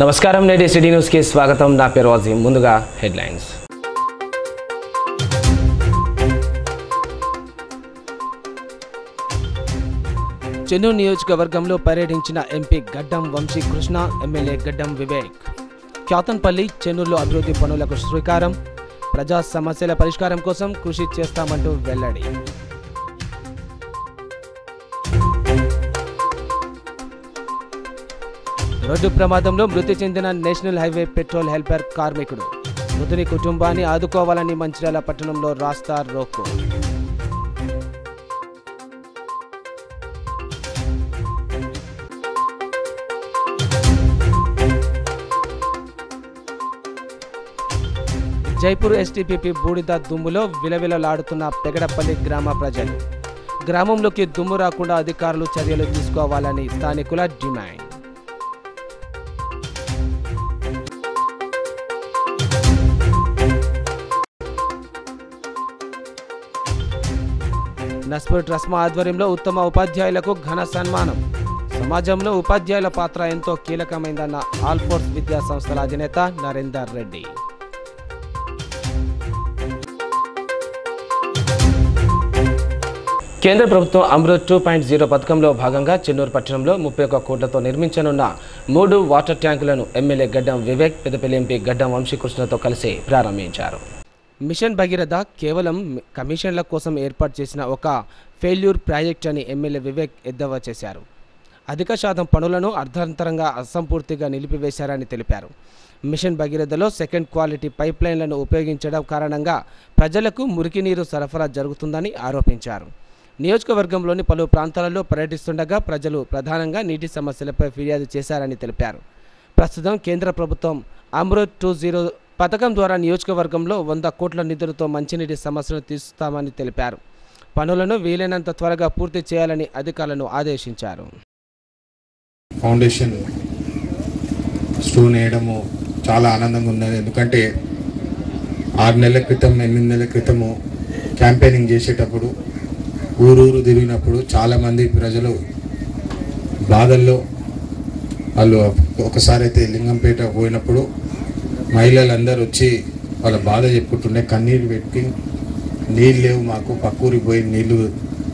నమస్కారం, నేటి సిటీ న్యూస్కి స్వాగతం. నా పేరు వాజీం. ముందుగా హెడ్లైన్స్. చెన్నూరు నియోజకవర్గంలో పర్యటించిన ఎంపీ గడ్డం వంశీకృష్ణ, ఎమ్మెల్యే గడ్డం వివేక్. క్యాతన్పల్లి, చెన్నూరులో అభివృద్ధి పనులకు శ్రీకారం. ప్రజా సమస్యల పరిష్కారం కోసం కృషి చేస్తామంటూ వెల్లడి. రోడ్డు ప్రమాదంలో మృతి చెందిన నేషనల్ హైవే పెట్రోల్ హెల్పర్ కార్మికుడు. మృతుని కుటుంబాన్ని ఆదుకోవాలని మంచిర్యాల పట్టణంలో రాస్తా రోకో. జైపూర్ ఎస్టీపీపీ బూడిద దుమ్ములో విలవిలలాడుతున్న పెగడపల్లి గ్రామ ప్రజలు. గ్రామంలోకి దుమ్ము రాకుండా అధికారులు చర్యలు తీసుకోవాలని స్థానికుల డిమాండ్. నస్పూర్ ట్రస్మా ఆధ్వర్యంలో ఉత్తమ ఉపాధ్యాయులకు ఘన సన్మానం. సమాజంలో ఉపాధ్యాయుల పాత్ర ఎంతో కీలకమైందన్న ఆల్ఫోర్స్ విద్యా సంస్థల అధినేత నరేందర్ రెడ్డి. కేంద్ర ప్రభుత్వం అమృత్ 2.0 పథకంలో భాగంగా చెన్నూరు పట్టణంలో 31 కోట్లతో నిర్మించనున్న 3 వాటర్ ట్యాంకులను ఎమ్మెల్యే గడ్డం వివేక్, పెద్దపల్లి ఎంపీ గడ్డం వంశీకృష్ణతో కలిసి ప్రారంభించారు. మిషన్ భగీరథ కేవలం కమిషన్ల కోసం ఏర్పాటు చేసిన ఒక ఫెయిల్యూర్ ప్రాజెక్ట్ అని ఎమ్మెల్యే వివేక్ ఎద్దేవా చేశారు. అధిక శాతం పనులను అర్ధాంతరంగా అసంపూర్తిగా నిలిపివేశారని తెలిపారు. మిషన్ భగీరథలో సెకండ్ క్వాలిటీ పైప్ లైన్లను ఉపయోగించడం కారణంగా ప్రజలకు మురికి నీరు సరఫరా జరుగుతుందని ఆరోపించారు. నియోజకవర్గంలోని పలు ప్రాంతాలలో పర్యటిస్తుండగా ప్రజలు ప్రధానంగా నీటి సమస్యలపై ఫిర్యాదు చేశారని తెలిపారు. ప్రస్తుతం కేంద్ర ప్రభుత్వం అమృత్ 2.0 పథకం ద్వారా నియోజకవర్గంలో 100 కోట్ల నిధులతో మంచినీటి సమస్యను తీరుస్తామని తెలిపారు. పనులను వీలైనంత త్వరగా పూర్తి చేయాలని అధికారులను ఆదేశించారు. ఫౌండేషన్ స్టోన్ వేయడము చాలా ఆనందంగా ఉన్నది. ఎందుకంటే 6 నెలల క్రితం 8 నెలల క్రితము క్యాంపెయినింగ్ చేసేటప్పుడు ఊరూరు తిరిగినప్పుడు చాలామంది ప్రజలు బాధల్లో వాళ్ళు ఒకసారి అయితే లింగంపేట పోయినప్పుడు మహిళలందరూ వచ్చి వాళ్ళ బాధ చెప్పుకుంటుండే, కన్నీరు పెట్టి నీళ్ళు లేవు మాకు, పక్కూరికి పోయి నీళ్లు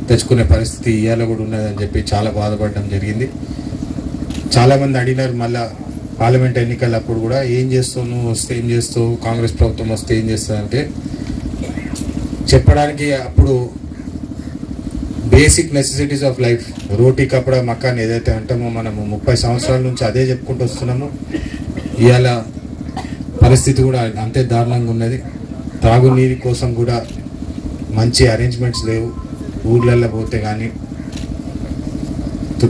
తెచ్చుకునే పరిస్థితి ఇవాళ కూడా ఉన్నదని చెప్పి చాలా బాధపడడం జరిగింది. చాలామంది అడిగినారు మళ్ళా పార్లమెంట్ ఎన్నికలప్పుడు కూడా ఏం చేస్తావు, నువ్వు వస్తే ఏం చేస్తావు, కాంగ్రెస్ ప్రభుత్వం వస్తే ఏం చేస్తావు అంటే చెప్పడానికి అప్పుడు బేసిక్ నెసెసిటీస్ ఆఫ్ లైఫ్, రోటీ కపడా మకాన్ ఏదైతే అంటామో మనము 30 సంవత్సరాల నుంచి అదే చెప్పుకుంటూ వస్తున్నాము. ఇవాళ పరిస్థితి కూడా అంతే దారుణంగా ఉన్నది. తాగునీరు కోసం కూడా మంచి అరేంజ్మెంట్స్ లేవు ఊర్లలో పోతే కానీ.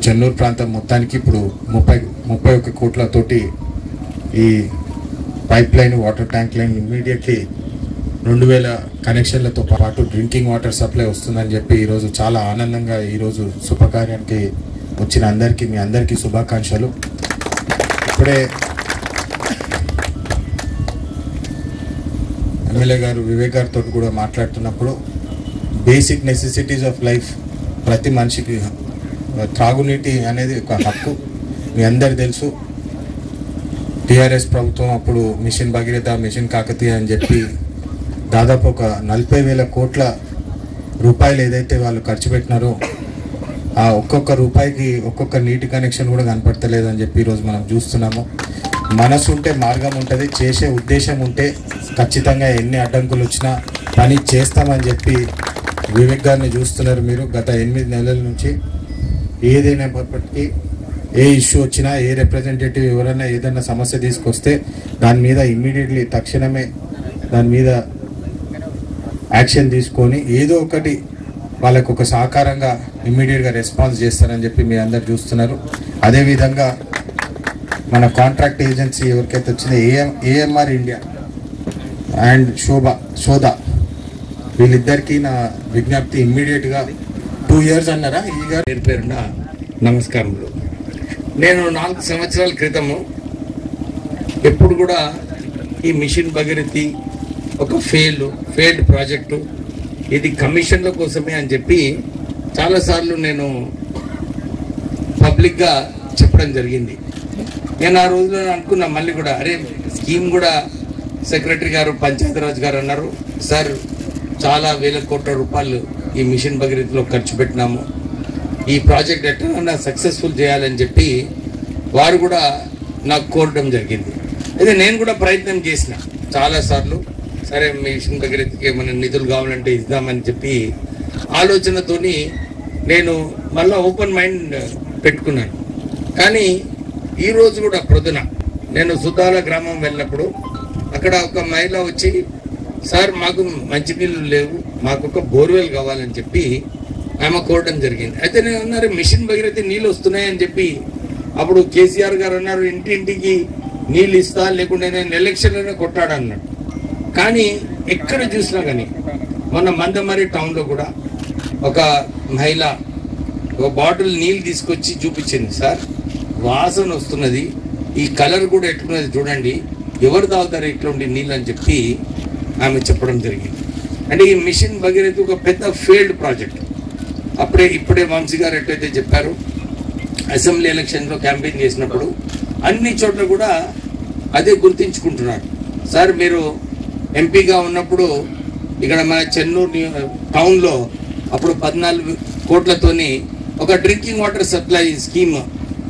చెన్నూరు ప్రాంతం మొత్తానికి ఇప్పుడు 31 కోట్లతోటి ఈ pipe line, water tank line immediately 2000 కనెక్షన్లతో పాటు డ్రింకింగ్ వాటర్ సప్లై వస్తుందని చెప్పి ఈరోజు చాలా ఆనందంగా ఈరోజు శుభకార్యానికి వచ్చిన అందరికీ మీ అందరికీ శుభాకాంక్షలు. ఇప్పుడే ఎమ్మెల్యే గారు వివేక్ గారితో కూడా మాట్లాడుతున్నప్పుడు బేసిక్ నెసెసిటీస్ ఆఫ్ లైఫ్, ప్రతి మనిషికి త్రాగునీటి అనేది ఒక హక్కు. మీ అందరు తెలుసు టీఆర్ఎస్ ప్రభుత్వం అప్పుడు మిషన్ భగీరథ, మిషన్ కాకతీయ అని చెప్పి దాదాపు ఒక 40,000 కోట్ల రూపాయలు ఏదైతే వాళ్ళు ఖర్చు పెట్టినారో ఆ ఒక్కొక్క రూపాయికి ఒక్కొక్క నీటి కనెక్షన్ కూడా కనపడతలేదని చెప్పి ఈరోజు మనం చూస్తున్నాము. మనసు ఉంటే మార్గం ఉంటుంది, చేసే ఉద్దేశం ఉంటే ఖచ్చితంగా ఎన్ని అడ్డంకులు వచ్చినా పని చేస్తామని చెప్పి వివేక్ గారిని చూస్తున్నారు మీరు. గత 8 నెలల నుంచి ఏదైనప్పటికీ ఏ ఇష్యూ వచ్చినా, ఏ రిప్రజెంటేటివ్ ఎవరైనా ఏదైనా సమస్య తీసుకొస్తే దాని మీద ఇమ్మీడియట్లీ తక్షణమే దాని మీద యాక్షన్ తీసుకొని ఏదో ఒకటి వాళ్ళకు ఒక సహకారంగా ఇమ్మీడియట్గా రెస్పాన్స్ చేస్తారని చెప్పి మీ అందరు చూస్తున్నారు. అదేవిధంగా మన కాంట్రాక్ట్ ఏజెన్సీ ఎవరికైతే వచ్చిందో ఏఎంఆర్ ఇండియా అండ్ శోధ వీళ్ళిద్దరికీ నా విజ్ఞప్తి, ఇమ్మీడియట్గా 2 years అన్నారా ఈ గారు పేరున నమస్కారములు. నేను 4 సంవత్సరాల క్రితము ఎప్పుడు కూడా ఈ మిషన్ భగీరథి ఒక ఫెయిల్డ్ ప్రాజెక్టు, ఇది కమిషన్ల కోసమే అని చెప్పి చాలాసార్లు నేను పబ్లిక్గా చెప్పడం జరిగింది. నేను ఆ రోజులో అనుకున్నా మళ్ళీ కూడా అరే స్కీమ్ కూడా సెక్రటరీ గారు పంచాయతీరాజ్ గారు అన్నారు, సార్ చాలా వేల కోట్ల రూపాయలు ఈ మిషన్ భగీరథలో ఖర్చు పెట్టినాము, ఈ ప్రాజెక్ట్ ఎట్లా సక్సెస్ఫుల్ చేయాలని చెప్పి వారు కూడా నాకు కోరడం జరిగింది. అయితే నేను కూడా ప్రయత్నం చేసిన చాలాసార్లు, సరే మిషన్ భగీరథకి ఏమైనా నిధులు కావాలంటే ఇద్దామని చెప్పి ఆలోచనతోని నేను మళ్ళీ ఓపెన్ మైండ్ పెట్టుకున్నాను. కానీ ఈరోజు కూడా ప్రొద్దున నేను సుద్దాల గ్రామం వెళ్ళినప్పుడు అక్కడ ఒక మహిళ వచ్చి, సార్ మాకు మంచినీళ్ళు లేవు, మాకు ఒక బోర్వెల్ కావాలని చెప్పి ఆమె కోరడం జరిగింది. అయితే నేను అన్నారు మిషన్ భగీరథ నీళ్ళు వస్తున్నాయని చెప్పి అప్పుడు కేసీఆర్ గారు అన్నారు ఇంటింటికి నీళ్ళు ఇస్తా, లేకుంటే నేను ఎలక్షన్లోనే కొట్టాడన్నాడు. కానీ ఎక్కడ చూసినా కానీ మొన్న మందమరి టౌన్లో కూడా ఒక మహిళ ఒక బాటిల్ నీళ్ళు తీసుకొచ్చి చూపించింది, సార్ వాసన వస్తున్నది, ఈ కలర్ కూడా ఎట్లున్నది చూడండి, ఎవరు తాగుతారు ఇట్లాంటి నీళ్ళు అని చెప్పి ఆమె చెప్పడం జరిగింది. అంటే ఈ మిషన్ భగీరథ ఒక పెద్ద ఫెయిల్డ్ ప్రాజెక్ట్. ఇప్పుడే వంశీ గారు ఎట్లయితే చెప్పారు, అసెంబ్లీ ఎలక్షన్లో క్యాంపెయిన్ చేసినప్పుడు అన్ని చోట్ల కూడా అదే గుర్తించుకుంటున్నారు. సార్ మీరు ఎంపీగా ఉన్నప్పుడు ఇక్కడ మన చెన్నూరు టౌన్లో అప్పుడు 14 కోట్లతోని ఒక డ్రింకింగ్ వాటర్ సప్లై స్కీమ్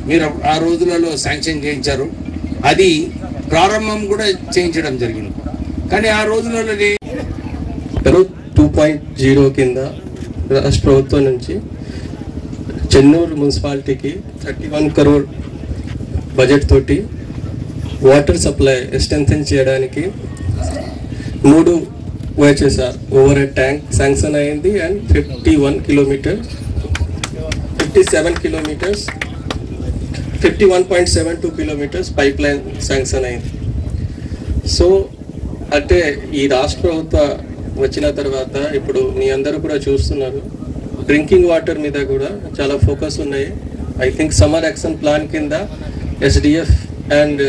మీరు ఆ రోజులలో శాంక్షన్ చేయించారు, అది ప్రారంభం కూడా చేయించడం జరిగింది. కానీ ఆ రోజులలో 2.0 కింద రాష్ట్ర ప్రభుత్వం నుంచి చెన్నూరు మున్సిపాలిటీకి 31 crore బడ్జెట్ తోటి వాటర్ సప్లై స్ట్రెంథెన్ చేయడానికి 3 OHSR over head tank sanction అయింది and 57 kilometres 51.72 kilometres pipe line sanction అయింది. సో అంటే ఈ రాష్ట్ర ప్రభుత్వం వచ్చిన తర్వాత ఇప్పుడు మీ అందరూ కూడా చూస్తున్నారు, డ్రింకింగ్ వాటర్ మీద కూడా చాలా ఫోకస్ ఉన్నాయి. I think summer action plan కింద SDF అండ్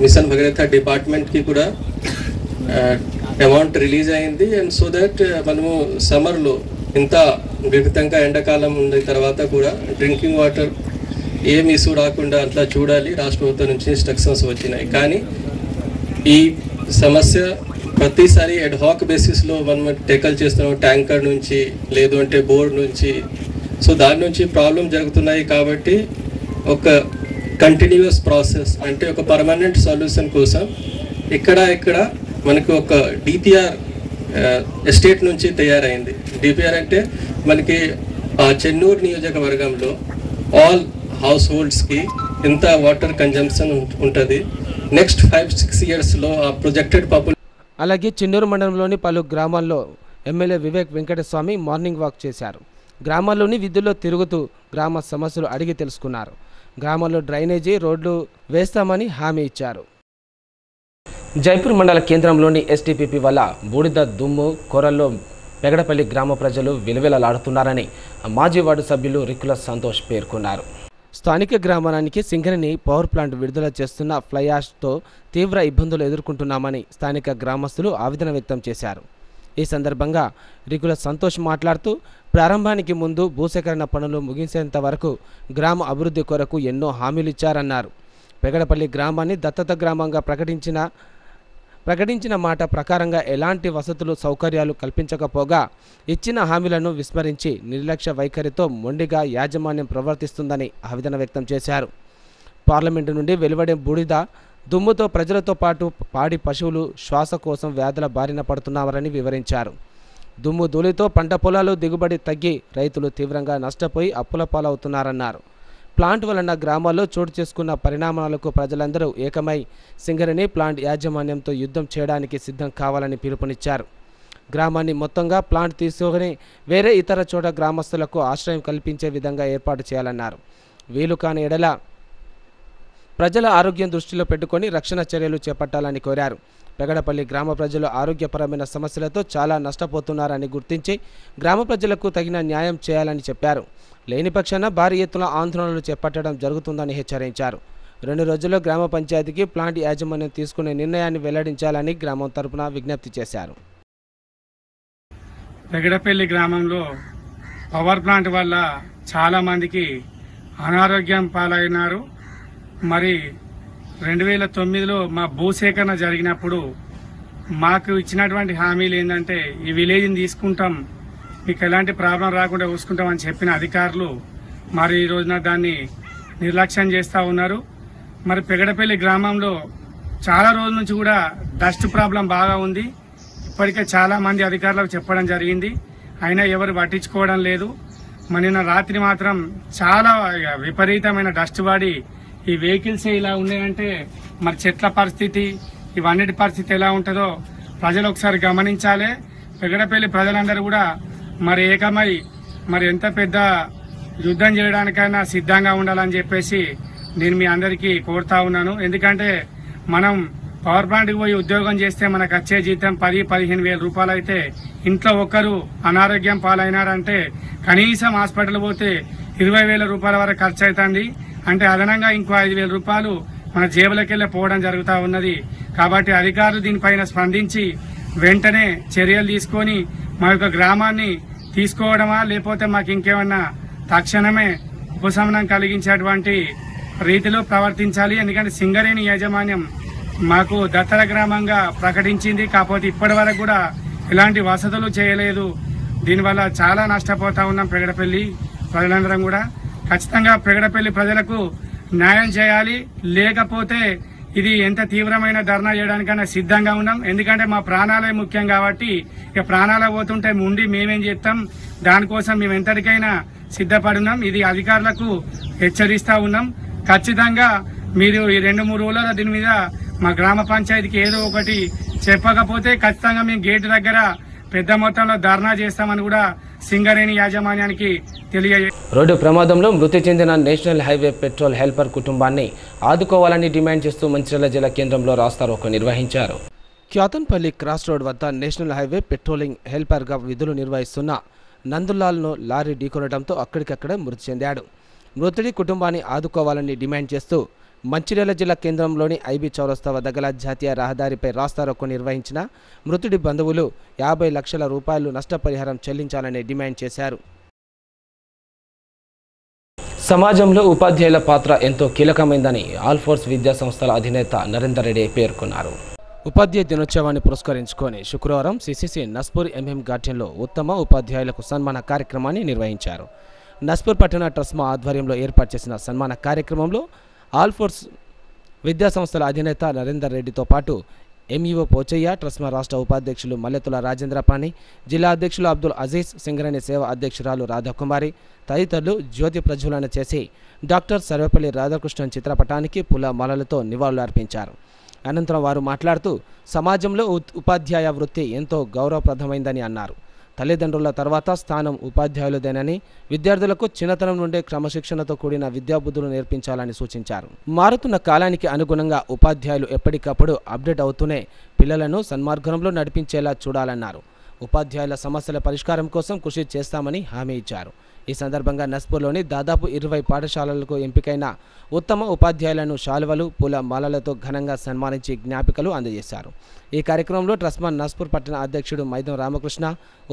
మిషన్ భగీరథ డిపార్ట్మెంట్కి కూడా అమౌంట్ రిలీజ్ అయింది. అండ్ సో దట్ మనము సమ్మర్లో ఇంత విపరీతంగా ఎండాకాలం ఉన్న తర్వాత కూడా డ్రింకింగ్ వాటర్ ఏం ఇష్యూ రాకుండా అట్లా చూడాలి, రాష్ట్ర ప్రభుత్వం నుంచి ఇన్స్ట్రక్షన్స్ వచ్చినాయి. కానీ ఈ సమస్య ప్రతిసారి అడ్హాక్ బేసిస్లో మనం టేకల్ చేస్తున్నాం, ట్యాంకర్ నుంచి లేదు అంటే బోర్డు నుంచి. సో దాని నుంచి ప్రాబ్లం జరుగుతున్నాయి. కాబట్టి ఒక కంటిన్యూస్ ప్రాసెస్ అంటే ఒక పర్మనెంట్ సొల్యూషన్ కోసం ఇక్కడ మనకు ఒక DPR ఎస్టేట్ నుంచి తయారైంది. DPR అంటే మనకి చెన్నూరు నియోజకవర్గంలో ఆల్ హౌస్ హోల్డ్స్కి ఎంత వాటర్ కన్జంప్షన్ ఉంటుంది, నెక్స్ట్ 5-6 yearsలో ఆ ప్రొజెక్టెడ్ అలాగే చెన్నూరు మండలంలోని పలు గ్రామాల్లో MLA Vivek Venkataswamy morning walk చేశారు. గ్రామాల్లోని వీధుల్లో తిరుగుతూ గ్రామ సమస్యలు అడిగి తెలుసుకున్నారు. గ్రామాల్లో డ్రైనేజీ రోడ్లు వేస్తామని హామీ ఇచ్చారు. జైపూర్ మండల కేంద్రంలోని STPP వల్ల బూడిద దుమ్ము కొరల్లో పెగడపల్లి గ్రామ ప్రజలు విలవిలలాడుతున్నారని మాజీ వార్డు సభ్యులు రికుల సంతోష్ పేర్కొన్నారు. స్థానిక గ్రామానికి సింగరేణి పవర్ ప్లాంట్ విడుదల చేస్తున్న ఫ్లై యాష్తో తీవ్ర ఇబ్బందులు ఎదుర్కొంటున్నామని స్థానిక గ్రామస్తులు ఆవేదన వ్యక్తం చేశారు. ఈ సందర్భంగా రికుల సంతోష్ మాట్లాడుతూ ప్రారంభానికి ముందు భూసేకరణ పనులు ముగిసేంత వరకు గ్రామ అభివృద్ధి కొరకు ఎన్నో హామీలు ఇచ్చారన్నారు. పెగడపల్లి గ్రామాన్ని దత్తత గ్రామంగా ప్రకటించిన మాట ప్రకారంగా ఎలాంటి వసతులు సౌకర్యాలు కల్పించకపోగా ఇచ్చిన హామీలను విస్మరించి నిర్లక్ష్య వైఖరితో మొండిగా యాజమాన్యం ప్రవర్తిస్తుందని ఆవేదన వ్యక్తం చేశారు. పార్లమెంటు నుండి వెలువడే బూడిద దుమ్ముతో ప్రజలతో పాటు పాడి పశువులు శ్వాసకోశం వ్యాధుల బారిన పడుతున్నారని వివరించారు. దుమ్ము ధూళితో పంట పొలాలు దిగుబడి తగ్గి రైతులు తీవ్రంగా నష్టపోయి అప్పుల పాలవుతున్నారన్నారు. ప్లాంట్ వలన గ్రామాల్లో చోటు చేసుకున్న పరిణామాలకు ప్రజలందరూ ఏకమై సింగరేణి ప్లాంట్ యాజమాన్యంతో యుద్ధం చేయడానికి సిద్ధం కావాలని పిలుపునిచ్చారు. గ్రామాన్ని మొత్తంగా ప్లాంట్ తీసుకొని వేరే ఇతర చోట గ్రామస్తులకు ఆశ్రయం కల్పించే విధంగా ఏర్పాటు చేయాలన్నారు. వీలు కాని ఎడల ప్రజల ఆరోగ్యం దృష్టిలో పెట్టుకొని రక్షణ చర్యలు చేపట్టాలని కోరారు. పెగడపల్లి గ్రామ ప్రజలు ఆరోగ్యపరమైన సమస్యలతో చాలా నష్టపోతున్నారని గుర్తించి గ్రామ ప్రజలకు తగిన న్యాయం చేయాలని చెప్పారు. లేని పక్షాన భారీ ఎత్తున ఆందోళనలు చేపట్టడం జరుగుతుందని హెచ్చరించారు. 2 రోజుల్లో గ్రామ పంచాయతీకి ప్లాంట్ యాజమాన్యం తీసుకునే నిర్ణయాన్ని వెల్లడించాలని గ్రామం తరపున విజ్ఞప్తి చేశారు. పెగడపల్లి గ్రామంలో పవర్ ప్లాంట్ వల్ల చాలా మందికి అనారోగ్యం పాలైనారు. మరి 2009లో మా భూసేకరణ జరిగినప్పుడు మాకు ఇచ్చినటువంటి హామీలు ఏంటంటే ఈ విలేజ్ని తీసుకుంటాం, మీకు ఎలాంటి ప్రాబ్లం రాకుండా చూసుకుంటామని చెప్పిన అధికారులు మరి ఈ రోజున దాన్ని నిర్లక్ష్యం చేస్తూ ఉన్నారు. మరి పెగడపల్లి గ్రామంలో చాలా రోజుల నుంచి కూడా డస్ట్ ప్రాబ్లం బాగా ఉంది. ఇప్పటికే చాలా మంది అధికారులకు చెప్పడం జరిగింది, అయినా ఎవరు పట్టించుకోవడం లేదు. మరి నిన్న రాత్రి మాత్రం చాలా విపరీతమైన డస్ట్ పడి ఈ వెహికల్స్ ఇలా ఉన్నాయంటే మరి చెట్ల పరిస్థితి, ఇవన్నిటి పరిస్థితి ఎలా ఉంటుందో ప్రజలు ఒకసారి గమనించాలి. పెగడపల్లి ప్రజలందరూ కూడా మరి ఏకమై మరి ఎంత పెద్ద యుద్ధం చేయడానికైనా సిద్ధంగా ఉండాలని చెప్పేసి నేను మీ అందరికీ కోరుతా ఉన్నాను. ఎందుకంటే మనం పవర్ ప్లాంట్కి పోయి ఉద్యోగం చేస్తే మనకు వచ్చే జీతం 10-15 వేల రూపాయలు అయితే ఇంట్లో ఒక్కరు అనారోగ్యం పాలైనారంటే కనీసం హాస్పిటల్ పోతే 20,000 రూపాయల వరకు ఖర్చు అవుతుంది. అంటే అదనంగా ఇంకో 5,000 రూపాయలు మన జేబులకెళ్ళి పోవడం జరుగుతూ ఉన్నది. కాబట్టి అధికారులు దీనిపైన స్పందించి వెంటనే చర్యలు తీసుకొని మా యొక్క గ్రామాన్ని తీసుకోవడమా లేకపోతే మాకు ఇంకేమన్నా తక్షణమే ఉపశమనం కలిగించేటువంటి రీతిలో ప్రవర్తించాలి. ఎందుకంటే సింగరేణి యాజమాన్యం మాకు దత్తల గ్రామంగా ప్రకటించింది, కాకపోతే ఇప్పటి వరకు కూడా ఎలాంటి వసతులు చేయలేదు. దీనివల్ల చాలా నష్టపోతా ఉన్నాం. పెగడపల్లి ప్రజలందరం కూడా ఖచ్చితంగా పెగడపల్లి ప్రజలకు న్యాయం చేయాలి. లేకపోతే ఇది ఎంత తీవ్రమైన ధర్నా చేయడానికైనా సిద్ధంగా ఉన్నాం. ఎందుకంటే మా ప్రాణాలే ముఖ్యం కాబట్టి ఇక ప్రాణాలు పోతుంటే ఉండి మేమేం చేస్తాం, దానికోసం మేము ఎంతటికైనా సిద్ధపడున్నాం. ఇది అధికారులకు హెచ్చరిస్తా ఉన్నాం. ఖచ్చితంగా మీరు ఈ 2-3 రోజుల దీని మీద మా గ్రామ పంచాయతీకి ఏదో ఒకటి చెప్పకపోతే ఖచ్చితంగా మేము గేటు దగ్గర పెద్ద మొత్తంలో ధర్నా చేస్తామని కూడా సింగరేణి యాజమాన్యానికి తెలియజేయాలి. రోడ్డు ప్రమాదంలో మృతి చెందిన నేషనల్ హైవే పెట్రోల్ హెల్పర్ కుటుంబాన్ని ఆదుకోవాలని డిమాండ్ చేస్తూ మంచిర్యాల జిల్లా కేంద్రంలో రాస్తారోకో నిర్వహించారు. క్యాతన్పల్లి క్రాస్ రోడ్ వద్ద నేషనల్ హైవే పెట్రోలింగ్ హెల్పర్గా విధులు నిర్వహిస్తున్న నందులాల్ను లారీ ఢీకొనడంతో అక్కడికక్కడే మృతి చెందాడు. మృతుడి కుటుంబాన్ని ఆదుకోవాలని డిమాండ్ చేస్తూ మంచిర్యాల జిల్లా కేంద్రంలోని ఐబీ చౌరస్తా వద్ద గల జాతీయ రహదారిపై రాస్తారోకో నిర్వహించిన మృతుడి బంధువులు 50 లక్షల రూపాయలు నష్టపరిహారం చెల్లించాలని డిమాండ్ చేశారు. సమాజంలో ఉపాధ్యాయుల పాత్ర ఎంతో కీలకమైందని ఆల్ ఫోర్స్ విద్యా సంస్థల అధినేత నరేందర్ రెడ్డి పేర్కొన్నారు. ఉపాధ్యాయ దినోత్సవాన్ని పురస్కరించుకొని శుక్రవారం సిసిసి నస్పూర్ ఎంఎం గార్డెన్లో ఉత్తమ ఉపాధ్యాయులకు సన్మాన కార్యక్రమాన్ని నిర్వహించారు. నస్పూర్ పట్టణ ట్రస్మా ఆధ్వర్యంలో ఏర్పాటు చేసిన సన్మాన కార్యక్రమంలో ఆల్ ఫోర్స్ విద్యా సంస్థల అధినేత నరేందర్ రెడ్డితో పాటు ఎంఈఓ పోచయ్య, ట్రస్మా రాష్ట్ర ఉపాధ్యక్షులు మల్లెతుల రాజేంద్రపాణి, జిల్లా అధ్యక్షులు అబ్దుల్ అజీజ్, సింగరేణి సేవ అధ్యక్షురాలు రాధాకుమారి తదితరులు జ్యోతి ప్రజ్వలన చేసి డాక్టర్ సర్వేపల్లి రాధాకృష్ణన్ చిత్రపటానికి పూల మాలలతో నివాళులు అర్పించారు. అనంతరం వారు మాట్లాడుతూ సమాజంలో ఉపాధ్యాయ వృత్తి ఎంతో గౌరవప్రదమైందని అన్నారు. తల్లిదండ్రుల తర్వాత స్థానం ఉపాధ్యాయులదేనని, విద్యార్థులకు చిన్నతనం నుండే క్రమశిక్షణతో కూడిన విద్యాబుద్ధులు నేర్పించాలని సూచించారు. మారుతున్న కాలానికి అనుగుణంగా ఉపాధ్యాయులు ఎప్పటికప్పుడు అప్డేట్ అవుతూనే పిల్లలను సన్మార్గంలో నడిపించేలా చూడాలన్నారు. ఉపాధ్యాయుల సమస్యల పరిష్కారం కోసం కృషి చేస్తామని హామీ ఇచ్చారు. ఈ సందర్భంగా నస్పూర్లోని దాదాపు 20 పాఠశాలలకు ఎంపికైన ఉత్తమ ఉపాధ్యాయులను శాలువలు, పూల మాలలతో ఘనంగా సన్మానించి జ్ఞాపికలు అందజేశారు. ఈ కార్యక్రమంలో ట్రస్మా నస్పూర్ పట్టణ అధ్యక్షుడు మైదం రామకృష్ణ,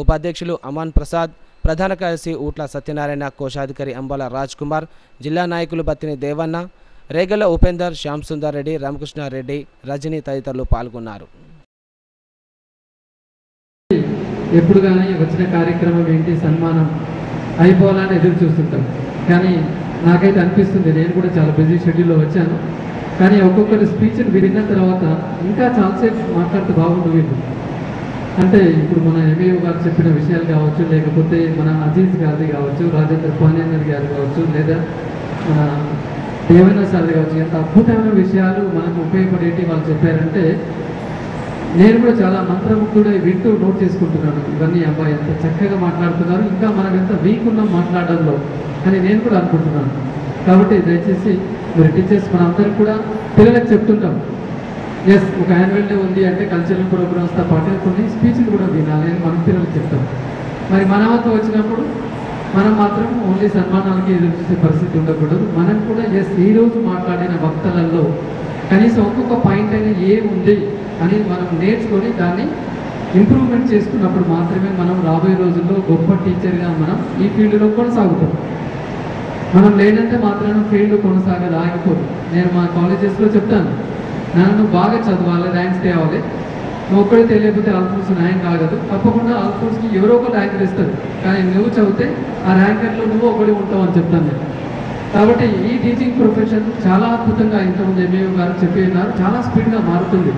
ఉపాధ్యక్షులు అమాన్ ప్రసాద్, ప్రధాన కార్యదర్శి ఊట్ల సత్యనారాయణ, కోశాధికారి అంబాల రాజ్ కుమార్, జిల్లా నాయకులు బత్తిని దేవన్న, రేగల ఉపేందర్, శ్యామ్ సుందర్ రెడ్డి, రామకృష్ణారెడ్డి, రజని తదితరులు పాల్గొన్నారు. ఎప్పుడు కానీ వచ్చిన కార్యక్రమం ఏంటి, సన్మానం అయిపోవాలని ఎదురు చూస్తుంటాం. కానీ నాకైతే అనిపిస్తుంది, నేను కూడా చాలా బిజీ షెడ్యూల్లో వచ్చాను, కానీ ఒక్కొక్కరి స్పీచ్ని విన్న తర్వాత ఇంకా చాలాసేపు మాట్లాడితే బాగుండు వీళ్ళు. అంటే ఇప్పుడు మన ఎంఏఓ గారు చెప్పిన విషయాలు కావచ్చు, లేకపోతే మన అజీజ్ గారిది కావచ్చు, రాజేంద్ర పానేందర్ గారు కావచ్చు, లేదా మన దేవేంద్ర సార్ కావచ్చు, ఎంత అద్భుతమైన విషయాలు మనకు ఉపయోగపడేటి వాళ్ళు చెప్పారంటే నేను కూడా చాలా మంత్రముగ్ధుడై వింటూ నోట్ చేసుకుంటున్నాను. ఇవన్నీ అబ్బాయి ఎంత చక్కగా మాట్లాడుతున్నారు, ఇంకా మనం ఎంత వీక్ ఉన్నాం మాట్లాడడంలో అని నేను కూడా అనుకుంటున్నాను. కాబట్టి దయచేసి మీరు టీచర్స్ మనందరం కూడా పిల్లలకు చెప్తుంటాం, ఎస్ ఒక యాన్యువల్ డే ఉంది అంటే కల్చరల్ ప్రోగ్రామ్స్తో పాటు కొన్ని స్పీచ్లు కూడా వినాలి అని మనం పిల్లలకు చెప్తాం. మరి మన వద్ద వచ్చినప్పుడు మనం మాత్రం ఓన్లీ సన్మానాలకి ఎదురు చూసే పరిస్థితి ఉండకూడదు. మనం కూడా ఎస్ ఈరోజు మాట్లాడిన వక్తలలో కనీసం ఒక్కొక్క పాయింట్ అయినా ఏముంది అని మనం నేర్చుకొని దాన్ని ఇంప్రూవ్మెంట్ చేసుకున్నప్పుడు మాత్రమే మనం రాబోయే రోజుల్లో గొప్ప టీచర్గా మనం ఈ ఫీల్డ్లో కొనసాగుతాం. మనం లేనంటే మాత్రం ఫీల్డ్ కొనసాగదు, ఆగిపోదు. నేను మా కాలేజెస్లో చెప్తాను, నన్ను బాగా చదవాలి, ర్యాంక్స్ తేవాలి, నువ్వు ఒక్కడే తెలియకపోతే ఆల్ఫోర్స్ ర్యాంక్ ఆగదు, తప్పకుండా ఆల్ఫోర్స్కి ఎవరో ఒక ర్యాంక్ ఇస్తారు, కానీ నువ్వు చదివితే ఆ ర్యాంకర్లో నువ్వు ఒకటి ఉంటావు అని చెప్తాను నేను. కాబట్టి ఈ టీచింగ్ ప్రొఫెషన్ చాలా అద్భుతంగా ఇంతకుముందు ఎంఏఓ గారు చెప్పి ఉన్నారు, చాలా స్పీడ్గా మారుతుంది.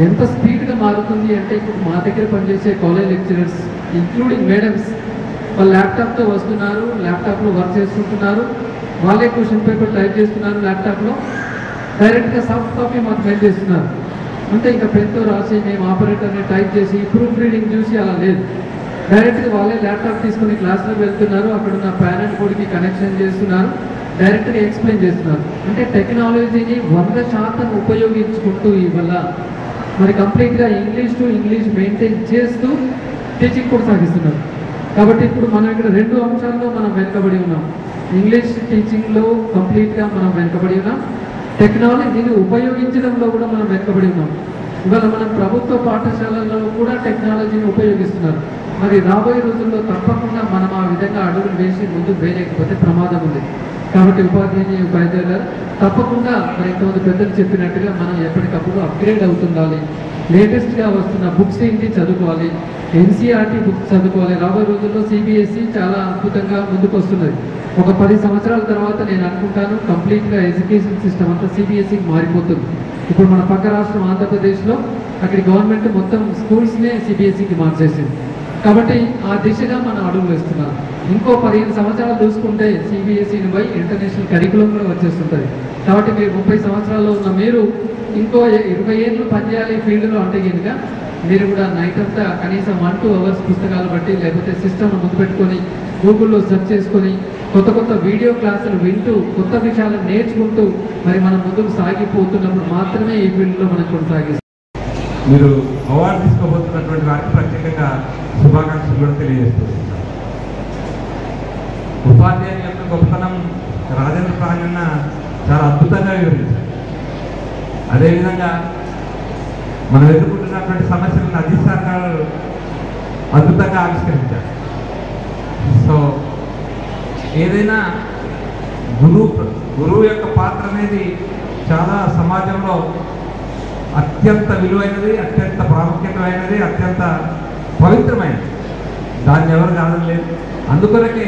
ఎంత స్పీడ్గా మారుతుంది అంటే ఇప్పుడు మా దగ్గర పనిచేసే కాలేజ్ లెక్చరర్స్ ఇంక్లూడింగ్ మేడమ్స్ వాళ్ళు ల్యాప్టాప్తో వస్తున్నారు, ల్యాప్టాప్లో వర్క్ చేసుకుంటున్నారు, వాళ్ళే క్వశ్చన్ పేపర్ టైప్ చేస్తున్నారు, ల్యాప్టాప్లో డైరెక్ట్గా సాఫ్ట్ కాపీ మాకు మెయిల్ చేస్తున్నారు. అంటే ఇంకా పెన్తో రాసి మేము ఆపరేటర్ని టైప్ చేసి ప్రూఫ్ రీడింగ్ చూసి అలా లేదు, డైరెక్ట్గా వాళ్ళే ల్యాప్టాప్ తీసుకుని క్లాస్లోకి వెళ్తున్నారు, అక్కడ ఉన్న పేరెంట్ కోడ్కి కనెక్షన్ చేస్తున్నారు, డైరెక్ట్గా ఎక్స్ప్లెయిన్ చేస్తున్నారు. అంటే టెక్నాలజీని 100% ఉపయోగించుకుంటూ ఇవల్ల మరి కంప్లీట్గా ఇంగ్లీష్ టు ఇంగ్లీష్ మెయింటైన్ చేస్తూ టీచింగ్ కూడా సాగిస్తున్నారు. కాబట్టి ఇప్పుడు మనం ఇక్కడ 2 అంశాల్లో మనం వెనుకబడి ఉన్నాం. ఇంగ్లీష్ టీచింగ్లో కంప్లీట్గా మనం వెనుకబడి ఉన్నాం, టెక్నాలజీని ఉపయోగించడంలో కూడా మనం వెనుకబడి ఉన్నాం. ఇవాళ మనం ప్రభుత్వ పాఠశాలల్లో కూడా టెక్నాలజీని ఉపయోగిస్తున్నారు. మరి రాబోయే రోజుల్లో తప్పకుండా మనం ఆ విధంగా అడుగులు వేసి ముందుకు వేయలేకపోతే ప్రమాదం ఉంది. కాబట్టి ఉపాధ్యాయులు తప్పకుండా మరి ఇంతమంది పెద్దలు చెప్పినట్టుగా మనం ఎప్పటికప్పుడు అప్గ్రేడ్ అవుతుండాలి, లేటెస్ట్గా వస్తున్న బుక్స్ ఏంటి చదువుకోవాలి, ఎన్సీఆర్టీ బుక్స్ చదువుకోవాలి. రాబోయే రోజుల్లో సిబిఎస్ఈ చాలా అద్భుతంగా ముందుకు వస్తున్నది. ఒక 10 సంవత్సరాల తర్వాత నేను అనుకుంటాను కంప్లీట్గా ఎడ్యుకేషన్ సిస్టమ్ అంతా సిబిఎస్ఈకి మారిపోతుంది. ఇప్పుడు మన పక్క రాష్ట్రం ఆంధ్రప్రదేశ్లో అక్కడి గవర్నమెంట్ మొత్తం స్కూల్స్నే సిబిఎస్ఈకి మార్చేసింది. కాబట్టి ఆ దిశగా మనం అడుగులు వేస్తున్నాం. ఇంకో 15 సంవత్సరాలు చూసుకుంటే సిబిఎస్ఈని పోయి ఇంటర్నేషనల్ కరికులం కూడా వచ్చేస్తుంటుంది. కాబట్టి మీరు 30 సంవత్సరాల్లో ఉన్న మీరు ఇంకో 20 ఏళ్ళు పనిచేయాలి ఫీల్డ్లో అంటే కనుక మీరు కూడా నైట్ అంతా కనీసం 1-2 అవర్స్ పుస్తకాలు బట్టి లేకపోతే సిస్టమ్ను ముందు పెట్టుకొని గూగుల్లో సెర్చ్ చేసుకొని కొత్త వీడియో క్లాసులు వింటూ కొత్త విషయాలను నేర్చుకుంటూ మరి మనం ముందుకు సాగిపోతున్నప్పుడు మాత్రమే ఈ ఫీల్డ్లో మనం కొనసాగిస్తాం. మీరు అవార్డు తీసుకోబోతున్నటువంటి వారికి ప్రత్యేకంగా శుభాకాంక్షలు కూడా తెలియజేస్తున్నారు. ఉపాధ్యాయుని యొక్క గొప్పతనం రాజేంద్ర ప్రాంగణ చాలా అద్భుతంగా వివరించారు. అదేవిధంగా మనం ఎదుర్కొంటున్నటువంటి సమస్యలను అధిష్టానాలు అద్భుతంగా ఆవిష్కరించారు. సో ఏదైనా గురువు యొక్క పాత్ర అనేది చాలా సమాజంలో అత్యంత విలువైనది, అత్యంత ప్రాముఖ్యతమైనది, అత్యంత పవిత్రమైనది. దాన్ని ఎవరు కాదనలేదు. అందుకొరకే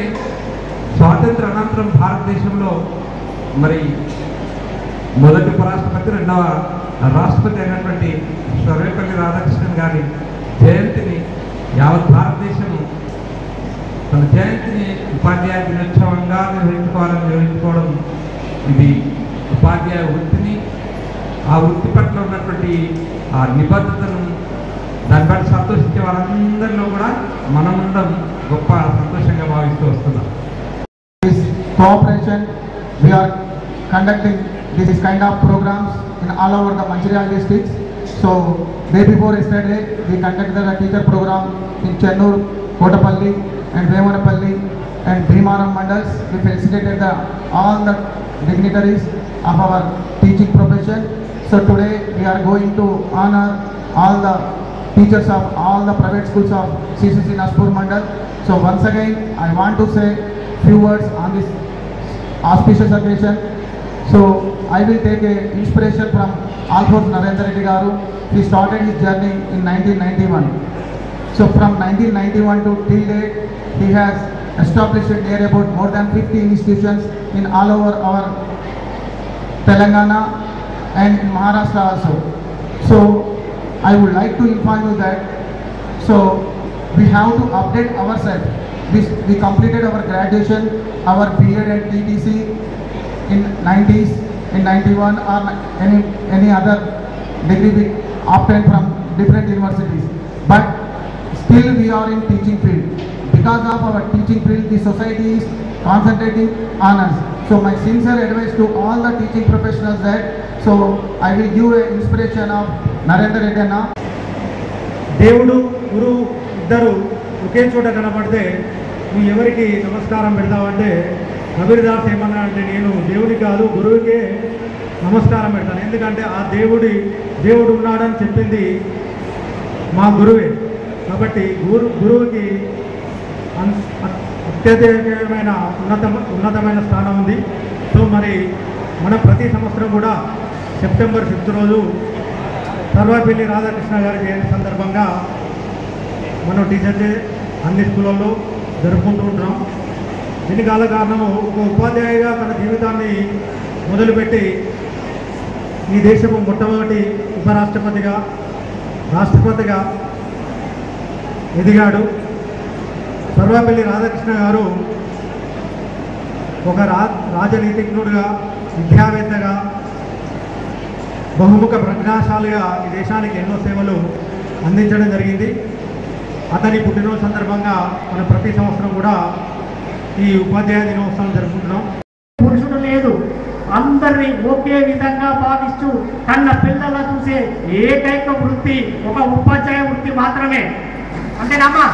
స్వాతంత్ర అనంతరం భారతదేశంలో మరి మొదటి ఉపరాష్ట్రపతి, 2వ రాష్ట్రపతి అయినటువంటి సర్వేపల్లి రాధాకృష్ణన్ గారి జయంతిని యావత్ భారతదేశము తన జయంతిని ఉపాధ్యాయ దినోత్సవంగా నిర్వహించుకోవడం ఇది ఉపాధ్యాయ వృత్తిని, ఆ వృత్తి పట్ల ఉన్నటువంటి ఆ నిబద్ధతను దాన్ని బట్టి సంతోషించే వాళ్ళందరిలో కూడా మనం ఉండడం గొప్ప సంతోషంగా భావిస్తూ వస్తున్నాం. Cooperation, we are conducting this kind of programs in all over the Manchiryal districts. So day before yesterday we conducted a teacher program in Chennur, Kotapalli and Vemanapalli and Bhimaram mandals. We felicitated all the dignitaries of our teaching profession. So today we are going to honor all the teachers of all the private schools of CCC Naspur Mandal. So once again I want to say few words on this auspicious occasion. So I will take a inspiration from Alphonse Narendra Reddy Garu. He started his journey in 1991. So from 1991 to till date, he has established near about more than 50 institutions in all over our Telangana and Maharashtra also. So I would like to inform you that so we have to update ourselves. We completed our graduation, our B.Ed and TTC in 90s, in 91 or any other degree we obtained from different universities. But still we are in teaching field. Because of our teaching field, the society is concentrating on us. So my sincere advice to all the teaching professionals that so I will give an inspiration of Narendra Reddy Anna. దేవుడు గురువు ఇద్దరు ఒకే చోట కనబడితే నువ్వు ఎవరికి నమస్కారం పెడతావంటే కబీర్దాస్ ఏమన్నా అంటే నేను దేవుడి కాదు గురువుకే నమస్కారం పెడతాను. ఎందుకంటే ఆ దేవుడు ఉన్నాడని చెప్పింది మా గురువే. కాబట్టి గురువుకి అత్యధికమైన ఉన్నతమైన స్థానం ఉంది. సో మరి మనం ప్రతి సంవత్సరం కూడా సెప్టెంబర్ 5th రోజు సర్వేపల్లి రాధాకృష్ణ గారి జయంతి సందర్భంగా మనం టీచర్ డే అన్ని స్కూళ్ళల్లో జరుపుకుంటూ ఉంటున్నాం. దీనికి గల కారణము ఒక ఉపాధ్యాయుగా తన జీవితాన్ని మొదలుపెట్టి ఈ దేశపు మొట్టమొదటి ఉపరాష్ట్రపతిగా రాష్ట్రపతిగా ఎదిగాడు. సర్వేపల్లి రాధాకృష్ణ గారు ఒక రాజనీతిజ్ఞుడుగా, విద్యావేత్తగా, బహుముఖ ప్రజ్ఞాశాలిగా ఈ దేశానికి ఎన్నో సేవలు అందించడం జరిగింది. అతని పుట్టినరోజు సందర్భంగా మనం ప్రతి సంవత్సరం కూడా ఈ ఉపాధ్యాయ దినోత్సవం జరుపుకుంటున్నాం. పురుషుడు లేదు, అందరినీ ఒకే విధంగా భావిస్తూ కన్న పిల్లల చూసే ఏకైక వృత్తి ఒక ఉపాధ్యాయ వృత్తి మాత్రమే. అంతేనమ్మా?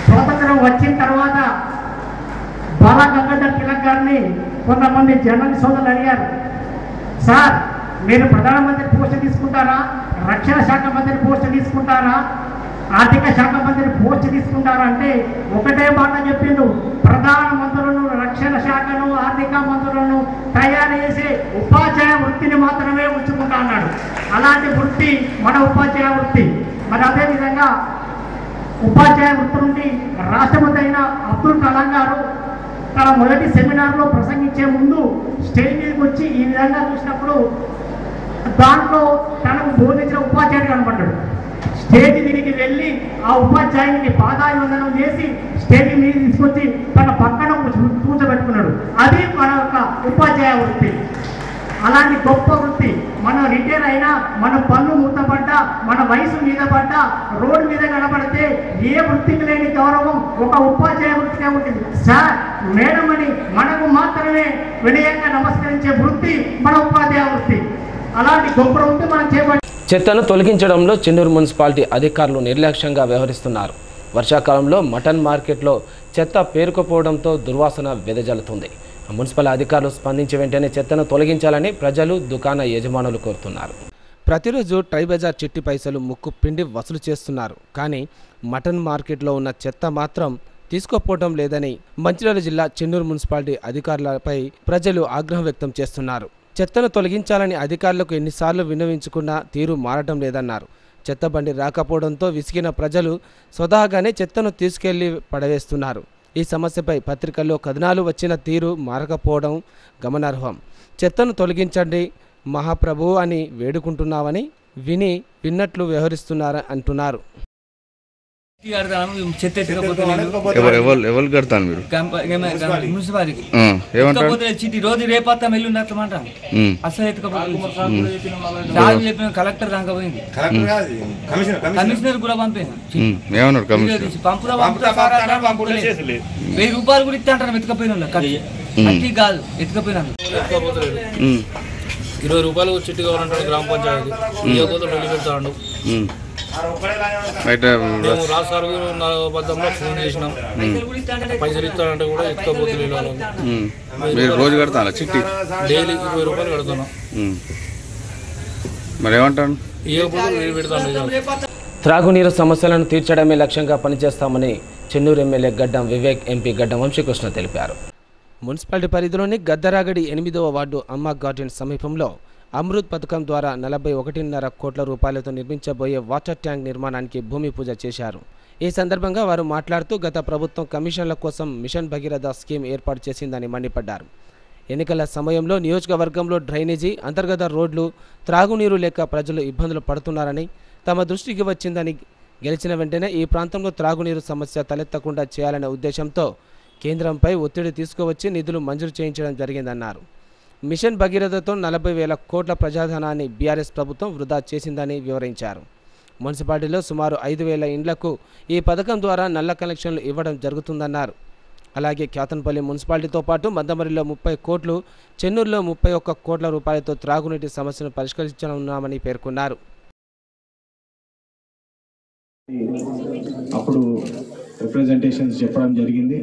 స్వాతంత్రం వచ్చిన తర్వాత బాల గంగాధర్ తిలక్ గారిని కొంతమంది జర్నలిస్ట్ సోదరులు అడిగారు, సార్ మీరు ప్రధానమంత్రి పోస్ట్ తీసుకుంటారా, రక్షణ శాఖ మంత్రి పోస్ట్ తీసుకుంటారా, ఆర్థిక శాఖ మంత్రి పోస్ట్ తీసుకుంటారా అంటే ఒకటే మాట చెప్పిండు, ప్రధానమంత్రులను, రక్షణ శాఖను, ఆర్థిక మంత్రులను తయారు చేసే ఉపాధ్యాయ వృత్తిని మాత్రమే ఉంచుకుంటా అన్నాడు. అలాంటి వృత్తి మన ఉపాధ్యాయ వృత్తి. మరి అదేవిధంగా ఉపాధ్యాయ వృత్తి నుండి రాష్ట్రపతి అయిన అబ్దుల్ కలాం గారు తన మొదటి సెమినార్లో ప్రసంగించే ముందు స్టేజ్ మీదకి వచ్చి ఈ విధంగా చూసినప్పుడు దాంట్లో తనకు బోధించిన ఉపాధ్యాయుడు కనపడ్డాడు. స్టేజ్ దీనికి వెళ్ళి ఆ ఉపాధ్యాయునికి పాదాభివందనం చేసి స్టేజ్ మీద తీసుకొచ్చి తన పక్కన కూర్చోబెట్టుకున్నాడు. అది మన యొక్క ఉపాధ్యాయ వృత్తి. అలాంటి గొప్ప వృత్తి. మనం రిటైర్ అయినా, మన పన్ను మూతపడ్డా, మన వయసు మీద పడ్డా, రోడ్డు మీద కనబడితే ఏ వృత్తికి లేని గౌరవం ఒక ఉపాధ్యాయ వృత్తిగా ఉంటుంది. సార్, మేడం అని మనకు మాత్రమే వినయంగా నమస్కరించే వృత్తి మన ఉపాధ్యాయ వృత్తి. అలాంటి గొప్ప వృత్తి మనం చేపట్టి చెత్తను తొలగించడంలో చెన్నూరు మున్సిపాలిటీ అధికారులు నిర్లక్ష్యంగా వ్యవహరిస్తున్నారు. వర్షాకాలంలో మటన్ మార్కెట్లో చెత్త పేరుకుపోవడంతో దుర్వాసన వెదజల్లుతుంది. మున్సిపల్ అధికారులు స్పందించి వెంటనే చెత్తను తొలగించాలని ప్రజలు, దుకాణ యజమానులు కోరుతున్నారు. ప్రతిరోజు ట్రై బజార్ చిట్టి పైసలు ముక్కు పిండి వసూలు చేస్తున్నారు. కానీ మటన్ మార్కెట్లో ఉన్న చెత్త మాత్రం తీసుకోపోవడం లేదని మంచిర్యాల జిల్లా చెన్నూరు మున్సిపాలిటీ అధికారులపై ప్రజలు ఆగ్రహం వ్యక్తం చేస్తున్నారు. చెత్తను తొలగించాలని అధికారులకు ఎన్నిసార్లు విన్నవించుకున్నా తీరు మారటం లేదన్నారు. చెత్త బండి రాకపోవడంతో విసిగిన ప్రజలు స్వతహాగానే చెత్తను తీసుకెళ్లి పడవేస్తున్నారు. ఈ సమస్యపై పత్రికల్లో కథనాలు వచ్చిన తీరు మారకపోవడం గమనార్హం. చెత్తను తొలగించండి మహాప్రభు అని వేడుకుంటున్నామని విన్నట్లు వ్యవహరిస్తున్నారని అంటున్నారు. ఎవరు కడతాను మీరు మున్సిపాలిటీ చిట్టి రోజు రేపత్తా వెళ్ళి అట్లా అసలు చెప్పిన కలెక్టర్ దాకా పోయింది, కమిషనర్ కూడా పంపాను. పంపుదా 1000 రూపాయలు కూడా ఇస్తా అంటారు ఎత్తుకపోయిన కట్టి కాదు ఎత్తుకపోయినా 20 రూపాయలు చిట్టి కావాలంటాడు గ్రామ పంచాయతీ ఢిల్లీ పెడతాడు. మేము రాష్ట్ర బద్దంలో ఫోన్ చేసినాం, పైసలు ఇస్తానంటే కూడా ఎత్తుకపోతే రోజు కడతాను చిట్టి డైలీ 20 రూపాయలు కడతాను. మరి ఏమంటాను పెడతాను. త్రాగునీరు సమస్యలను తీర్చడమే లక్ష్యంగా పనిచేస్తామని చెన్నూరు ఎమ్మెల్యే గడ్డం వివేక్, ఎంపీ గడ్డం వంశీకృష్ణ తెలిపారు. మున్సిపాలిటీ పరిధిలోని గద్దరాగడి 8వ వార్డు అమ్మ గార్డెన్ సమీపంలో అమృత్ పథకం ద్వారా 41.5 కోట్ల రూపాయలతో నిర్మించబోయే వాటర్ ట్యాంక్ నిర్మాణానికి భూమి పూజ చేశారు. ఈ సందర్భంగా వారు మాట్లాడుతూ గత ప్రభుత్వం కమిషన్ల కోసం మిషన్ భగీరథ స్కీమ్ ఏర్పాటు చేసిందని మండిపడ్డారు. ఎన్నికల సమయంలో నియోజకవర్గంలో డ్రైనేజీ, అంతర్గత రోడ్లు, త్రాగునీరు లేక ప్రజలు ఇబ్బందులు పడుతున్నారని తమ దృష్టికి వచ్చిందని, గెలిచిన వెంటనే ఈ ప్రాంతంలో త్రాగునీరు సమస్య తలెత్తకుండా చేయాలనే ఉద్దేశంతో కేంద్రంపై ఒత్తిడి తీసుకువచ్చి నిధులు మంజూరు చేయించడం జరిగిందన్నారు. మిషన్ భగీరథతో 40,000 కోట్ల ప్రజాధనాన్ని బీఆర్ఎస్ ప్రభుత్వం వృధా చేసిందని వివరించారు. మున్సిపాలిటీలో సుమారు 5,000 ఇండ్లకు ఈ పథకం ద్వారా నల్ల కనెక్షన్లు ఇవ్వడం జరుగుతుందన్నారు. అలాగే క్యాతన్పల్లి మున్సిపాలిటీతో పాటు మందమరిలో 30 కోట్లు, చెన్నూరులో 31 కోట్ల రూపాయలతో త్రాగునీటి సమస్యను పరిష్కరించనున్నామని పేర్కొన్నారు. అప్పుడు రిప్రజెంటేషన్స్ చెప్పడం జరిగింది.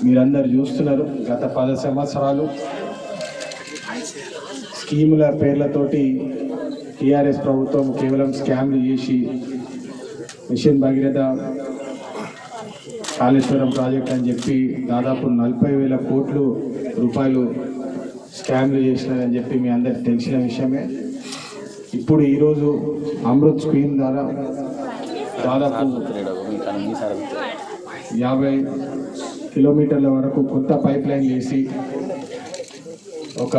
మీరందరూ చూస్తున్నారు, గత 10 సంవత్సరాలు స్కీముల పేర్లతోటి టీఆర్ఎస్ ప్రభుత్వం కేవలం స్కామ్లు చేసి మిషన్ భగీరథ కాళేశ్వరం ప్రాజెక్ట్ అని చెప్పి దాదాపు 40,000 కోట్ల రూపాయలు స్కామ్లు చేసినారని చెప్పి మీ అందరికి తెలిసిన విషయమే. ఇప్పుడు ఈరోజు అమృత్ స్కీమ్ ద్వారా దాదాపు 50 కిలోమీటర్ల వరకు కొత్త పైప్ లైన్ వేసి ఒక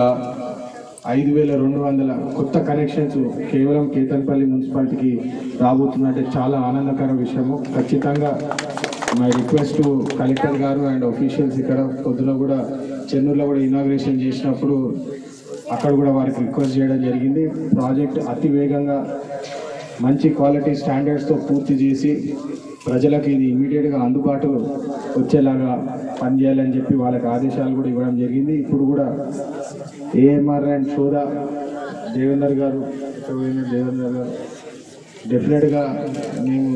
5,200 కొత్త కనెక్షన్స్ కేవలం కేతన్పల్లి మున్సిపాలిటీకి రాబోతుందంటే చాలా ఆనందకర విషయము. ఖచ్చితంగా మై రిక్వెస్ట్ టు కలెక్టర్ గారు అండ్ ఆఫీషియల్స్ ఇక్కడ పొద్దున కూడా చెన్నూరులో కూడా ఇనాగ్రేషన్ చేసినప్పుడు అక్కడ కూడా వారికి రిక్వెస్ట్ చేయడం జరిగింది. ప్రాజెక్ట్ అతి వేగంగా మంచి క్వాలిటీ స్టాండర్డ్స్తో పూర్తి చేసి ప్రజలకు ఇది ఇమీడియట్గా అందుబాటు వచ్చేలాగా పనిచేయాలని చెప్పి వాళ్ళకి ఆదేశాలు కూడా ఇవ్వడం జరిగింది. ఇప్పుడు కూడా ఏఎంఆర్ అండ్ సోదా దేవేందర్ గారు డెఫినెట్గా మేము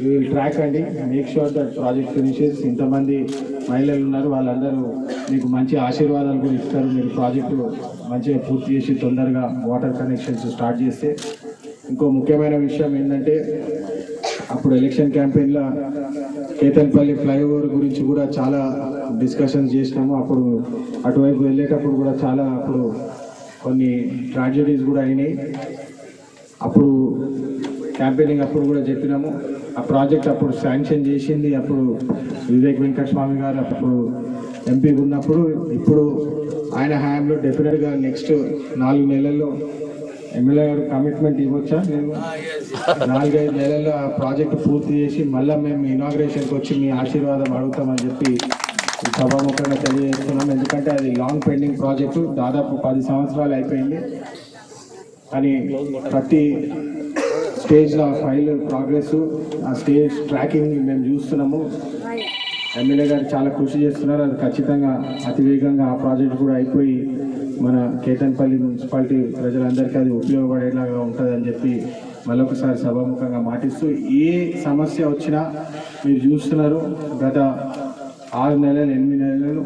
విల్ ట్రాక్ అండి, make sure that project finishes. ఇంతమంది మహిళలు ఉన్నారు, వాళ్ళందరూ మీకు మంచి ఆశీర్వాదాలు కూడా ఇస్తారు. మీరు ప్రాజెక్టు మంచిగా పూర్తి చేసి తొందరగా వాటర్ కనెక్షన్స్ స్టార్ట్ చేస్తే. ఇంకో ముఖ్యమైన విషయం ఏంటంటే అప్పుడు ఎలక్షన్ క్యాంపెయిన్లో కేతన్పల్లి ఫ్లైఓవర్ గురించి కూడా చాలా డిస్కషన్స్ చేసినాము. అప్పుడు అటువైపు వెళ్ళేటప్పుడు కూడా చాలా అప్పుడు కొన్ని ట్రాజడీస్ కూడా అయినాయి. అప్పుడు క్యాంపెయినింగ్ అప్పుడు కూడా చెప్పినాము. ఆ ప్రాజెక్ట్ అప్పుడు శాంక్షన్ చేసింది అప్పుడు వివేక్ వెంకటస్వామి గారు అప్పుడు ఎంపీగా ఉన్నప్పుడు. ఇప్పుడు ఆయన హయాంలో డెఫినెట్గా నెక్స్ట్ 4 నెలల్లో ఎమ్మెల్యే గారు కమిట్మెంట్ ఇవ్వచ్చా, నేను 4-5 నెలల్లో ఆ ప్రాజెక్ట్ పూర్తి చేసి మళ్ళీ మేము ఇనాగ్రేషన్కి వచ్చి మీ ఆశీర్వాదం అడుగుతామని చెప్పి సభాముఖంగా తెలియజేస్తున్నాం. ఎందుకంటే అది లాంగ్ పెండింగ్ ప్రాజెక్టు, దాదాపు 10 సంవత్సరాలు అయిపోయింది. కానీ ప్రతి స్టేజ్లో ఫైల్ ప్రోగ్రెస్, ఆ స్టేజ్ ట్రాకింగ్ మేము చూస్తున్నాము. ఎమ్మెల్యే గారు చాలా కృషి చేస్తున్నారు. అది ఖచ్చితంగా అతి వేగంగా ఆ ప్రాజెక్ట్ కూడా అయిపోయి మన కేతన్పల్లి మున్సిపాలిటీ ప్రజలందరికీ అది ఉపయోగపడేలాగా ఉంటుందని చెప్పి మరొకసారి సభాముఖంగా మాటిస్తూ, ఏ సమస్య వచ్చినా మీరు చూస్తున్నారు గత 6 నెలలు 8 నెలలు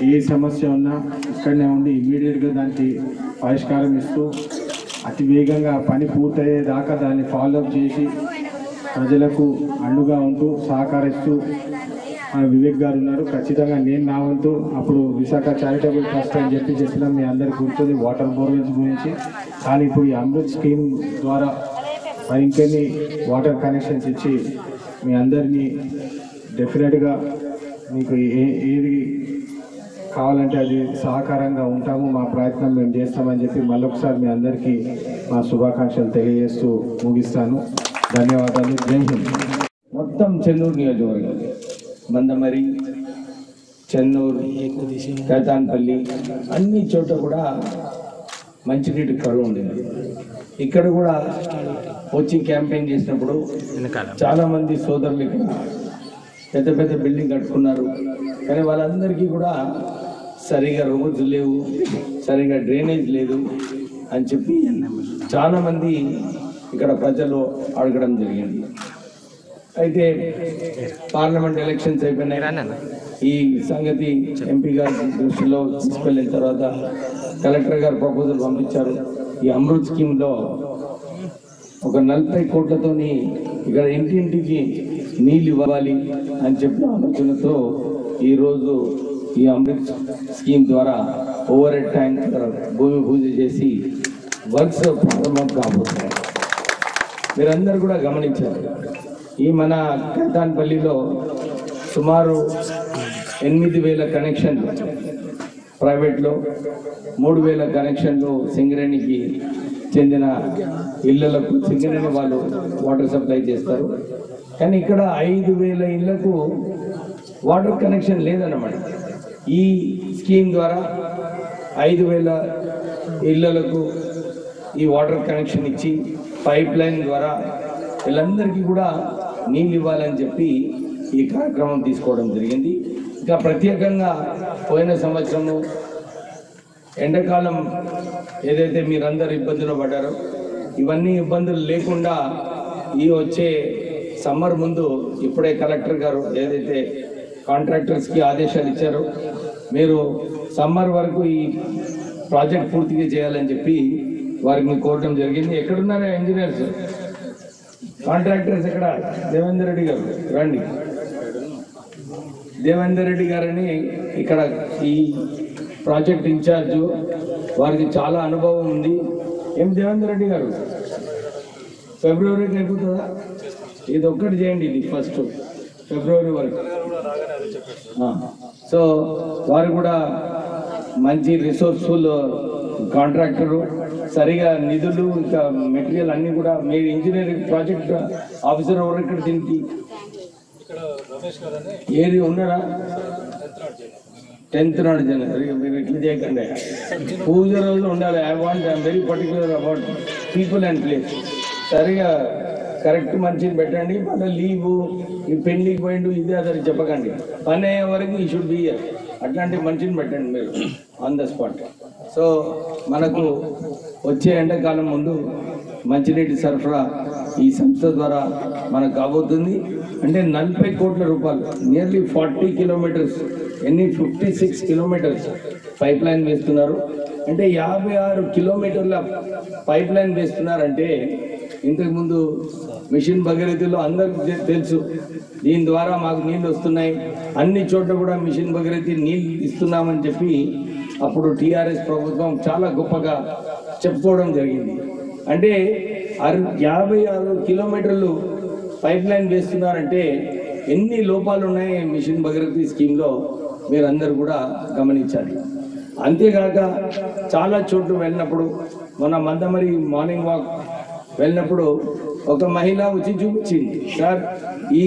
ఏ సమస్య ఉన్నా ఇక్కడనే ఉండి ఇమ్మీడియట్గా దానికి పరిష్కారం ఇస్తూ అతి వేగంగా పని పూర్తయ్యేదాకా దాన్ని ఫాలోఅప్ చేసి ప్రజలకు అండుగా ఉంటూ సహకరిస్తూ వివేక్ గారు ఉన్నారు. ఖచ్చితంగా నేను నా వంతు అప్పుడు విశాఖ చారిటబుల్ ట్రస్ట్ అని చెప్పి చెప్పినా మీ అందరికీ గుర్తుంది వాటర్ బోర్వెల్స్ గురించి. కానీ ఇప్పుడు ఈ అమృత్ స్కీమ్ ద్వారా మరి ఇంకెన్ని వాటర్ కనెక్షన్స్ ఇచ్చి మీ అందరినీ డెఫినెట్గా మీకు ఏది కావాలంటే అది సహకారంగా ఉంటాము, మా ప్రయత్నం మేము చేస్తామని చెప్పి మళ్ళొకసారి మీ అందరికీ మా శుభాకాంక్షలు తెలియజేస్తూ ముగిస్తాను. ధన్యవాదాలు. జై హింద్. మొత్తం చెన్నూరు నియోజకవర్గం, మందమరి, చెన్నూరు, కేతాన్పల్లి అన్ని చోట్ల కూడా మంచినీటి కరువు ఉండేది. ఇక్కడ కూడా వచ్చి క్యాంపెయిన్ చేసినప్పుడు చాలామంది సోదరులు ఇక్కడ పెద్ద పెద్ద బిల్డింగ్ కట్టుకున్నారు. కానీ వాళ్ళందరికీ కూడా సరిగా రోడ్లు లేవు, సరిగా డ్రైనేజ్ లేదు అని చెప్పి చాలామంది ఇక్కడ ప్రజలు అడగడం జరిగింది. అయితే పార్లమెంట్ ఎలక్షన్స్ అయిపోయినాయి. ఈ సంగతి ఎంపీ గారి దృష్టిలో తీసుకెళ్ళిన తర్వాత కలెక్టర్ గారు ప్రపోజల్ పంపించారు. ఈ అమృత్ స్కీమ్లో ఒక 40 కోట్లతోని ఇక్కడ ఇంటింటికి నీళ్ళు ఇవ్వాలి అని చెప్పిన ఆలోచనతో ఈరోజు ఈ అమృత్ స్కీమ్ ద్వారా ఓవర్ హెడ్ ట్యాంక్ భూమి పూజ చేసి వర్క్స్ ప్రారంభం కాబోతున్నాయి. మీరందరూ కూడా గమనించారు. ఈ మన కేతాన్పల్లిలో సుమారు 8,000 కనెక్షన్లు ప్రైవేట్లో, 3,000 కనెక్షన్లు సింగరేణికి చెందిన ఇళ్లకు సింగరేణి వాళ్ళు వాటర్ సప్లై చేస్తారు. కానీ ఇక్కడ 5,000 ఇళ్లకు వాటర్ కనెక్షన్ లేదన్నమాట. ఈ స్కీమ్ ద్వారా 5,000 ఇళ్లకు ఈ వాటర్ కనెక్షన్ ఇచ్చి పైప్ లైన్ ద్వారా వీళ్ళందరికీ కూడా నీళ్ళు ఇవ్వాలని చెప్పి ఈ కార్యక్రమం తీసుకోవడం జరిగింది. ఇంకా ప్రత్యేకంగా పోయిన సంవత్సరము ఎండాకాలం ఏదైతే మీరందరూ ఇబ్బందులు పడ్డారో ఇవన్నీ ఇబ్బందులు లేకుండా ఈ వచ్చే సమ్మర్ ముందు ఇప్పుడే కలెక్టర్ గారు ఏదైతే కాంట్రాక్టర్స్కి ఆదేశాలు ఇచ్చారో మీరు సమ్మర్ వరకు ఈ ప్రాజెక్ట్ పూర్తిగా చేయాలని చెప్పి వారికి కోరడం జరిగింది. ఎక్కడున్నారా ఇంజనీర్స్, కాంట్రాక్టర్స్? ఎక్కడ? దేవేందర్ రెడ్డి గారు రండి. దేవేందర్ రెడ్డి గారని ఇక్కడ ఈ ప్రాజెక్ట్ ఇన్ఛార్జు, వారికి చాలా అనుభవం ఉంది. ఏం దేవేందర్ రెడ్డి గారు, ఫిబ్రవరికి అయిపోతుందా? ఇది ఒక్కటి చేయండి, ఇది ఫస్ట్ ఫిబ్రవరి వరకు. సో వారు కూడా మంచి రిసోర్స్ఫుల్ కాంట్రాక్టరు, సరిగా నిధులు ఇంకా మెటీరియల్ అన్నీ కూడా. మీరు ఇంజనీరింగ్ ప్రాజెక్ట్ ఆఫీసర్ ఎవరు ఇక్కడ దీనికి ఏది ఉన్నారా? 10th నాడు జనవరి. మీరు ఇట్లా చేయకండి, పూజ రోజు ఉండాలి. I'm very particular about people and place. సరిగా కరెక్ట్ మనిషిని పెట్టండి. మళ్ళీ లీవు, ఈ పెళ్లికి పోయిండు ఇది అదని చెప్పకండి. పని అయ్యే వరకు ఈ షుడ్ బి హియర్. అట్లాంటి మనిషిని పెట్టండి మీరు ఆన్ ద స్పాట్. సో మనకు వచ్చే ఎండాకాలం ముందు మంచినీటి సరఫరా ఈ సంస్థ ద్వారా మనకు కాబోతుంది. అంటే 40 కోట్ల రూపాయలు, nearly 40 kilometres, 56 kilometres pipe line వేస్తున్నారు. అంటే 56 కిలోమీటర్ల పైప్ లైన్ వేస్తున్నారంటే, ఇంతకుముందు మిషన్ భగీరథలో అందరికి తెలుసు, దీని ద్వారా మాకు నీళ్ళు వస్తున్నాయి, అన్ని చోట్ల కూడా మిషన్ భగీరథ నీళ్ళు ఇస్తున్నామని చెప్పి అప్పుడు టీఆర్ఎస్ ప్రభుత్వం చాలా గొప్పగా చెప్పుకోవడం జరిగింది. అంటే 56 కిలోమీటర్లు పైప్ లైన్ వేస్తున్నారంటే ఎన్ని లోపాలు ఉన్నాయి మిషన్ భగీరథ స్కీమ్లో మీరందరూ కూడా గమనించాలి. అంతేకాక చాలా చోట్ల వెళ్ళినప్పుడు, మొన్న మందమరి మార్నింగ్ వాక్ వెళ్ళినప్పుడు ఒక మహిళ వచ్చి చూపించింది, సార్ ఈ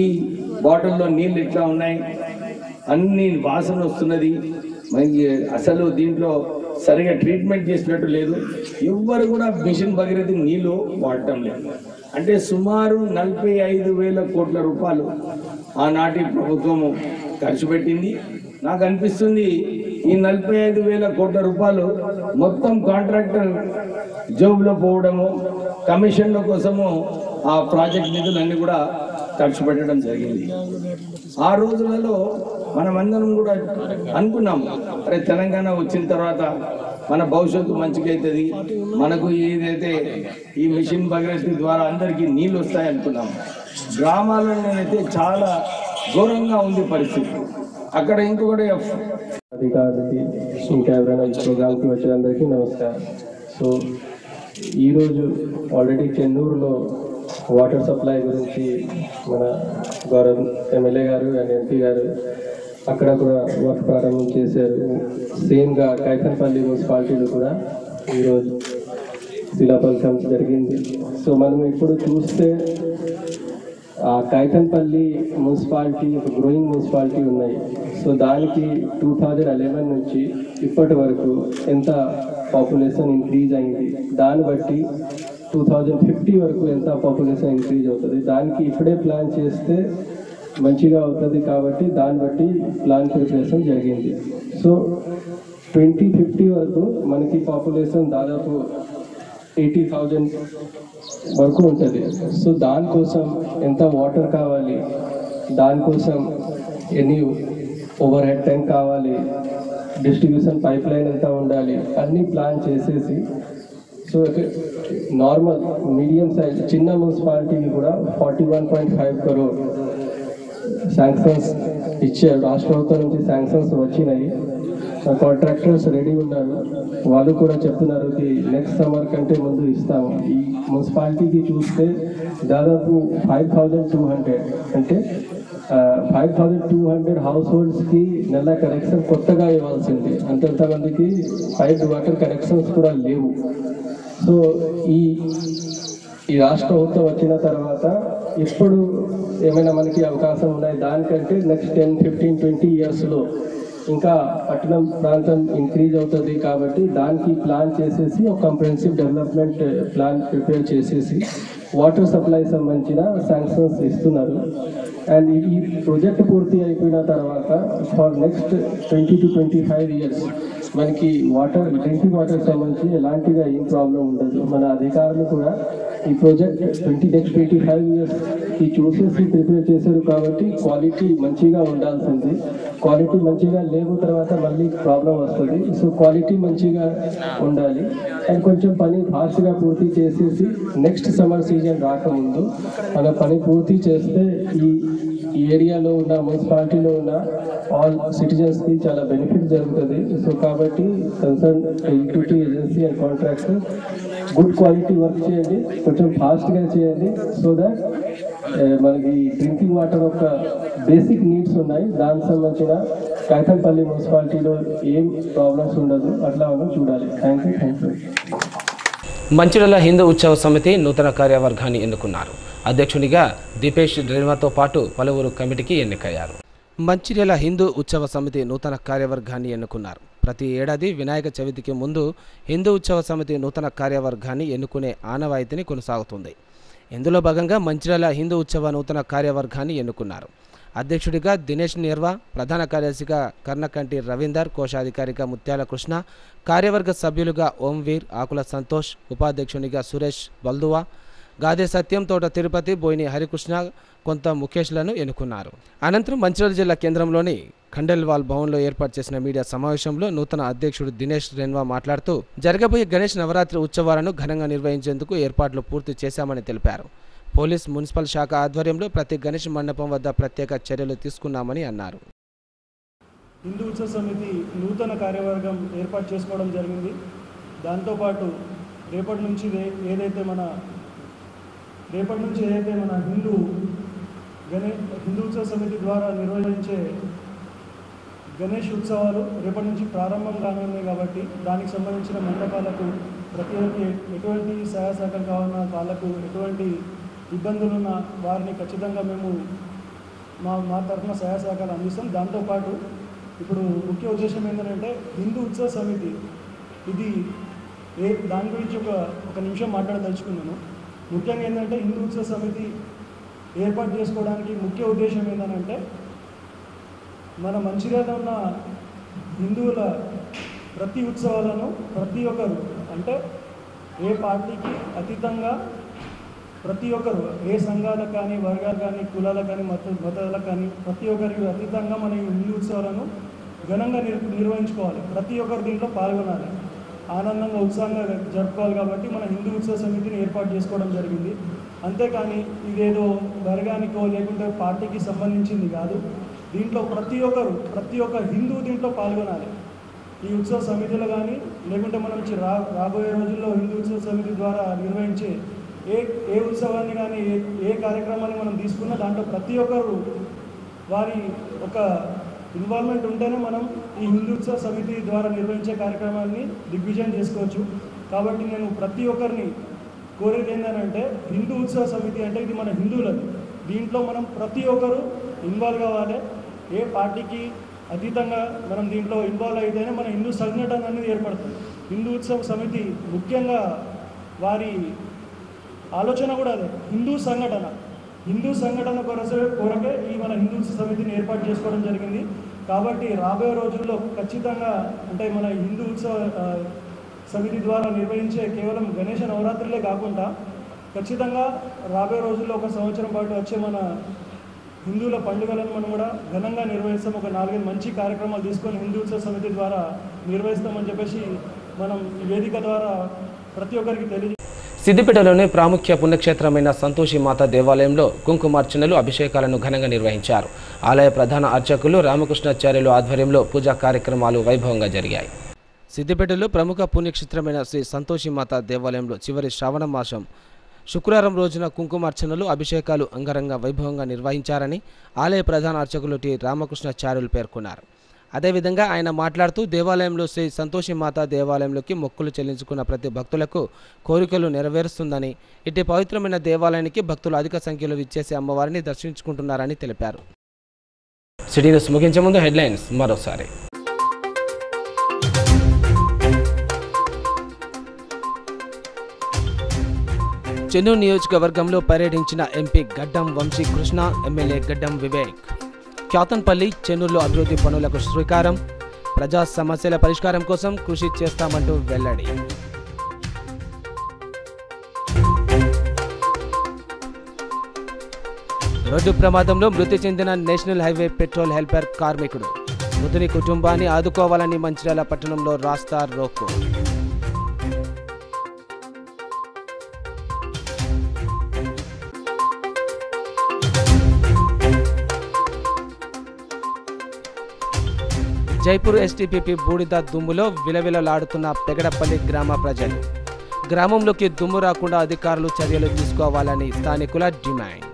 బాటిల్లో నీళ్ళు ఇట్లా ఉన్నాయి, అన్ని వాసన వస్తున్నది, అసలు దీంట్లో సరిగా ట్రీట్మెంట్ చేసినట్టు లేదు, ఎవ్వరు కూడా మిషన్ భగీరథ నీళ్ళు వాడటం లేదు. అంటే సుమారు 45,000 కోట్ల రూపాయలు ఆనాటి ప్రభుత్వము ఖర్చు పెట్టింది. నాకు అనిపిస్తుంది ఈ 45,000 కోట్ల రూపాయలు మొత్తం కాంట్రాక్టర్ జోబులో పోవడము, కమిషన్ల కోసము ఆ ప్రాజెక్ట్ నిధులన్నీ కూడా ఖర్చు పెట్టడం జరిగింది. ఆ రోజులలో మనమందరం కూడా అనుకున్నాం, అరే తెలంగాణ వచ్చిన తర్వాత మన భవిష్యత్తు మంచిగా అవుతుంది, మనకు ఏదైతే ఈ మిషన్ భగీరథ ద్వారా అందరికీ నీళ్ళు వస్తాయి అనుకున్నాం. గ్రామాలలోనైతే చాలా ఘోరంగా ఉంది పరిస్థితి. అక్కడ ఇంకొకటి అధికారులకి, ఇంకా ఎవరైనా ఈ ప్రోగ్రామ్కి వచ్చేందరికీ నమస్కారం. సో ఈరోజు ఆల్రెడీ చెన్నూరులో వాటర్ సప్లై గురించి మన గౌరవ ఎమ్మెల్యే గారు అండ్ ఎంపీ గారు అక్కడ కూడా వర్క్ ప్రారంభం చేశారు. సేమ్గా కైతన్పల్లి మున్సిపాలిటీలో కూడా ఈరోజు శిలాఫలకం జరిగింది. సో మనం ఇప్పుడు చూస్తే ఆ కైతన్పల్లి మున్సిపాలిటీ ఒక గ్రోయింగ్ మున్సిపాలిటీ ఉన్నాయి. సో దానికి 2011 నుంచి ఇప్పటి వరకు ఎంత పాపులేషన్ ఇంక్రీజ్ అయింది, దాన్ని బట్టి 2050 వరకు ఎంత పాపులేషన్ ఇంక్రీజ్ అవుతుంది, దానికి ఇప్పుడే ప్లాన్ చేస్తే మంచిగా అవుతుంది. కాబట్టి దాన్ని బట్టి ప్లాన్ ప్రిపరేషన్ జరిగింది. సో 2050 వరకు మనకి పాపులేషన్ దాదాపు 80,000 వరకు ఉంటుంది. సో దానికోసం ఎంత వాటర్ కావాలి, దానికోసం ఎన్ని ఓవర్ హెడ్ ట్యాంక్ కావాలి, డిస్ట్రిబ్యూషన్ పైప్ లైన్ ఎంత ఉండాలి, అన్నీ ప్లాన్ చేసేసి, సో నార్మల్ మీడియం సైజ్ చిన్న మున్సిపాలిటీకి కూడా 41.5 crore శాంక్షన్స్ ఇచ్చారు. రాష్ట్ర ప్రభుత్వం నుంచి శాంక్షన్స్ వచ్చినాయి. కాంట్రాక్టర్స్ రెడీ ఉన్నారు, వాళ్ళు కూడా చెప్తున్నారు నెక్స్ట్ సమ్మర్ కంటే ముందు ఇస్తాము. ఈ మున్సిపాలిటీకి చూస్తే దాదాపు 5,200 అంటే 5,200 హౌస్ హోల్డ్స్కి నెల కనెక్షన్ కొత్తగా ఇవ్వాల్సింది. అంతమందికి పైప్ వాటర్ కనెక్షన్స్ కూడా లేవు. సో ఈ రాష్ట్ర ప్రభుత్వం వచ్చిన తర్వాత ఇప్పుడు ఏమైనా మనకి అవకాశం ఉన్నాయి, దానికంటే నెక్స్ట్ 10, 15, 20 ఇయర్స్లో ఇంకా పట్టణం ప్రాంతం ఇంక్రీజ్ అవుతుంది. కాబట్టి దానికి ప్లాన్ చేసేసి ఒక కంప్రెహెన్సివ్ డెవలప్మెంట్ ప్లాన్ ప్రిపేర్ చేసేసి వాటర్ సప్లై సంబంధించిన శాంక్షన్స్ ఇస్తున్నారు. అండ్ ఈ ప్రాజెక్ట్ పూర్తి అయిపోయిన తర్వాత ఫర్ నెక్స్ట్ 20 to 25 ఇయర్స్ మనకి డ్రింకింగ్ వాటర్ సంబంధించి ఎలాంటిగా ఏం ప్రాబ్లం ఉండదు. మన అధికారులు కూడా ఈ ప్రాజెక్ట్ నెక్స్ట్ 25 ఇయర్స్కి చూసేసి ప్రిపేర్ చేశారు. కాబట్టి క్వాలిటీ మంచిగా ఉండాల్సింది. క్వాలిటీ మంచిగా లేవు తర్వాత మళ్ళీ ప్రాబ్లం వస్తుంది. సో క్వాలిటీ మంచిగా ఉండాలి. అండ్ కొంచెం పని ఫాస్ట్గా పూర్తి చేసేసి నెక్స్ట్ సమ్మర్ సీజన్ రాకముందు మన పని పూర్తి చేస్తే ఈ ఏరియాలో ఉన్న మున్సిపాలిటీలో ఉన్న ఆల్ సిటిజన్స్కి చాలా బెనిఫిట్ జరుగుతుంది. సో కాబట్టి concern utility agency and contractor good quality work చేయండి, కొంచెం ఫాస్ట్గా చేయండి. సో దట్ మనకి డ్రింకింగ్ వాటర్ ఒక బేసిక్ నీడ్స్ ఉన్నాయి, దానికి సంబంధించిన కాకరపల్లి మున్సిపాలిటీలో ఏం ప్రాబ్లమ్స్ ఉండదు, అట్లా మనం చూడాలి. Thank you. మంచిర్యాల హిందూ ఉత్సవ సమితి నూతన కార్యవర్గాన్ని ఎన్నుకున్నారు. అధ్యక్షునిగా దీపేష్ డ్రెన్వాతో పాటు పలువురు కమిటీకి ఎన్నికయ్యారు. మంచిర్యాల హిందూ ఉత్సవ సమితి నూతన కార్యవర్గాన్ని ఎన్నుకున్నారు. ప్రతి ఏడాది వినాయక చవితికి ముందు హిందూ ఉత్సవ సమితి నూతన కార్యవర్గాన్ని ఎన్నుకునే ఆనవాయితీని కొనసాగుతుంది. ఇందులో భాగంగా మంచిర్యాల హిందూ ఉత్సవ నూతన కార్యవర్గాన్ని ఎన్నుకున్నారు. అధ్యక్షుడిగా దినేష్ నిర్వా, ప్రధాన కార్యదర్శిగా కర్ణకంటి రవీందర్, కోశాధికారిగా ముత్యాల కృష్ణ, కార్యవర్గ సభ్యులుగా ఓంవీర్, ఆకుల సంతోష్, ఉపాధ్యక్షునిగా సురేష్ బల్దువా, గాదే సత్యం, తోట తిరుపతి, బోయిని హరికృష్ణ, కొంత ముఖేష్లను ఎన్నుకున్నారు. అనంతరం మంచిర్యాల జిల్లా కేంద్రంలోని ఖండేల్వాల్ భవన్లో ఏర్పాటు చేసిన మీడియా సమావేశంలో నూతన అధ్యక్షుడు దినేష్ రెన్వా మాట్లాడుతూ జరగబోయే గణేష్ నవరాత్రి ఉత్సవాలను ఘనంగా నిర్వహించేందుకు ఏర్పాట్లు పూర్తి చేశామని తెలిపారు. పోలీస్, మున్సిపల్ శాఖ ఆధ్వర్యంలో ప్రతి గణేష్ మండపం వద్ద ప్రత్యేక చర్యలు తీసుకున్నామని అన్నారు. హిందూ ఉత్సవ సమితి నూతన కార్యవర్గం ఏర్పాటు చేసుకోవడం జరిగింది. దాంతోపాటు రేపటి నుంచి ఏదైతే మన హిందూ ఉత్సవ సమితి ద్వారా నిర్వహించే గణేష్ ఉత్సవాలు రేపటి నుంచి ప్రారంభం కానున్నాయి కాబట్టి దానికి సంబంధించిన మండపాలకు ప్రతి ఒక్కరికి ఎటువంటి సహాయ సహకారం కావాలన్నా, వాళ్ళకు ఎటువంటి ఇబ్బందులున్న వారిని ఖచ్చితంగా మేము మా తరఫున సహాయ సహకారం అందిస్తాం. దాంతోపాటు ఇప్పుడు ముఖ్య ఉద్దేశం ఏంటంటే హిందూ ఉత్సవ సమితి ఇది దాని గురించి ఒక నిమిషం మాట్లాడదలుచుకున్నాను. ముఖ్యంగా ఏంటంటే హిందూ ఉత్సవ సమితి ఏర్పాటు చేసుకోవడానికి ముఖ్య ఉద్దేశం ఏంటంటే మన మంచిర్యాలలో ఉన్న హిందువుల ప్రతి ఉత్సవాలను ప్రతి ఒక్కరు, అంటే ఏ పార్టీకి అతీతంగా ప్రతి ఒక్కరు, ఏ సంఘాలకు కానీ, వర్గాలు కానీ, కులాలకు కానీ, మతాలకు కానీ ప్రతి ఒక్కరికి అతీతంగా మన హిందూ ఉత్సవాలను ఘనంగా నిర్వహించుకోవాలి. ప్రతి ఒక్కరు దీంట్లో పాల్గొనాలి, ఆనందంగా ఉత్సాహంగా జరుపుకోవాలి. కాబట్టి మన హిందూ ఉత్సవ సమితిని ఏర్పాటు చేసుకోవడం జరిగింది. అంతేకాని ఇదేదో వర్గానికో లేకుంటే పార్టీకి సంబంధించింది కాదు. దీంట్లో ప్రతి ఒక్క హిందూ దీంట్లో పాల్గొనాలి. ఈ ఉత్సవ సమితిలో కానీ లేకుంటే మనం రాబోయే రోజుల్లో హిందూ ఉత్సవ సమితి ద్వారా నిర్వహించే ఏ ఉత్సవాన్ని కానీ ఏ కార్యక్రమాన్ని మనం తీసుకున్నా దాంట్లో ప్రతి ఒక్కరు వారి ఒక ఇన్వాల్వ్మెంట్ ఉంటేనే మనం ఈ హిందూ ఉత్సవ సమితి ద్వారా నిర్వహించే కార్యక్రమాన్ని దిగ్విజయం చేసుకోవచ్చు. కాబట్టి నేను ప్రతి ఒక్కరిని కోరేది ఏంటంటే హిందూ ఉత్సవ సమితి అంటే ఇది మన హిందువులది. దీంట్లో మనం ప్రతి ఒక్కరు ఇన్వాల్వ్ కావాలి. ఏ పార్టీకి అతీతంగా మనం దీంట్లో ఇన్వాల్వ్ అయితేనే మన హిందూ సంఘటన అనేది ఏర్పడుతుంది. హిందూ ఉత్సవ సమితి ముఖ్యంగా వారి ఆలోచన కూడా అదే, హిందూ సంఘటన కొరకే ఈ మన హిందూ సమితిని ఏర్పాటు చేసుకోవడం జరిగింది. కాబట్టి రాబోయే రోజుల్లో ఖచ్చితంగా అంటే మన హిందూ ఉత్సవ సమితి ద్వారా నిర్వహించే కేవలం గణేష నవరాత్రులే కాకుండా ఖచ్చితంగా రాబోయే రోజుల్లో ఒక సంవత్సరం పాటు వచ్చే మన హిందువుల పండుగలను మనం కూడా ఘనంగా నిర్వహిస్తాం. ఒక 4-5 మంచి కార్యక్రమాలు తీసుకొని హిందూ ఉత్సవ సమితి ద్వారా నిర్వహిస్తామని చెప్పేసి మనం ఈ వేదిక ద్వారా ప్రతి ఒక్కరికి తెలియజేస్తాం. సిద్దిపేటలోని ప్రాముఖ్య పుణ్యక్షేత్రమైన సంతోషి మాత దేవాలయంలో కుంకుమార్చనలు, అభిషేకాలను ఘనంగా నిర్వహించారు. ఆలయ ప్రధాన అర్చకులు రామకృష్ణాచార్యులు ఆధ్వర్యంలో పూజా కార్యక్రమాలు వైభవంగా జరిగాయి. సిద్దిపేటలో ప్రముఖ పుణ్యక్షేత్రమైన శ్రీ సంతోషి మాత దేవాలయంలో చివరి శ్రావణ మాసం శుక్రవారం రోజున కుంకుమార్చనలు, అభిషేకాలు అంగరంగ వైభవంగా నిర్వహించారని ఆలయ ప్రధాన అర్చకులు టి రామకృష్ణాచార్యులు పేర్కొన్నారు. అదేవిధంగా ఆయన మాట్లాడుతూ దేవాలయంలో శ్రీ సంతోషి మాత దేవాలయంలోకి మొక్కులు చెల్లించుకున్న ప్రతి భక్తులకు కోరికలు నెరవేరుస్తుందని, ఇటు పవిత్రమైన దేవాలయానికి భక్తులు అధిక సంఖ్యలో విచ్చేసి అమ్మవారిని దర్శించుకుంటున్నారని తెలిపారు. సిటీ న్యూస్ ముగించే ముందు హెడ్లైన్స్ మరోసారి. చెన్నూరు నియోజకవర్గంలో పర్యటించిన ఎంపీ గడ్డం వంశీకృష్ణ, ఎమ్మెల్యే గడ్డం వివేక్. క్యాతన్పల్లి, చెన్నూరులో అభివృద్ధి పనులకు శ్రీకారం, ప్రజా సమస్యల పరిష్కారం కోసం కృషి చేస్తామంటూ వెల్లడి. రోడ్డు ప్రమాదంలో మృతి చెందిన నేషనల్ హైవే పెట్రోల్ హెల్పర్ కార్మికుడు. మృతుని కుటుంబాన్ని ఆదుకోవాలని మంచిర్యాల పట్టణంలో రాస్తా రోకో. జైపూర్ ఎస్టీపీపీ బూడిద దుమ్ములో విలవిలలాడుతున్న పెగడపల్లి గ్రామ ప్రజలు. గ్రామంలోకి దుమ్ము రాకుండా అధికారులు చర్యలు తీసుకోవాలని స్థానికుల డిమాండ్.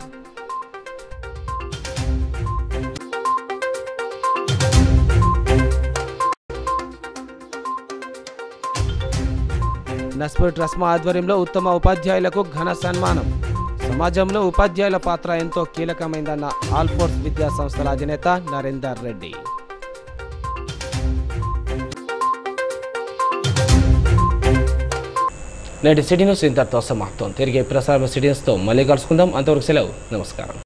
నస్పూర్ ట్రస్మా ఆధ్వర్యంలో ఉత్తమ ఉపాధ్యాయులకు ఘన సన్మానం. సమాజంలో ఉపాధ్యాయుల పాత్ర ఎంతో కీలకమైందన్న ఆల్ఫోర్స్ విద్యా సంస్థల అధినేత నరేందర్ రెడ్డి. నేటి సిటీ న్యూస్ ఇంతటితో సమాప్తం. తిరిగి ప్రసారం సిటీ న్యూస్తో మళ్ళీ కలుసుకుందాం. అంతవరకు సెలవు. నమస్కారం.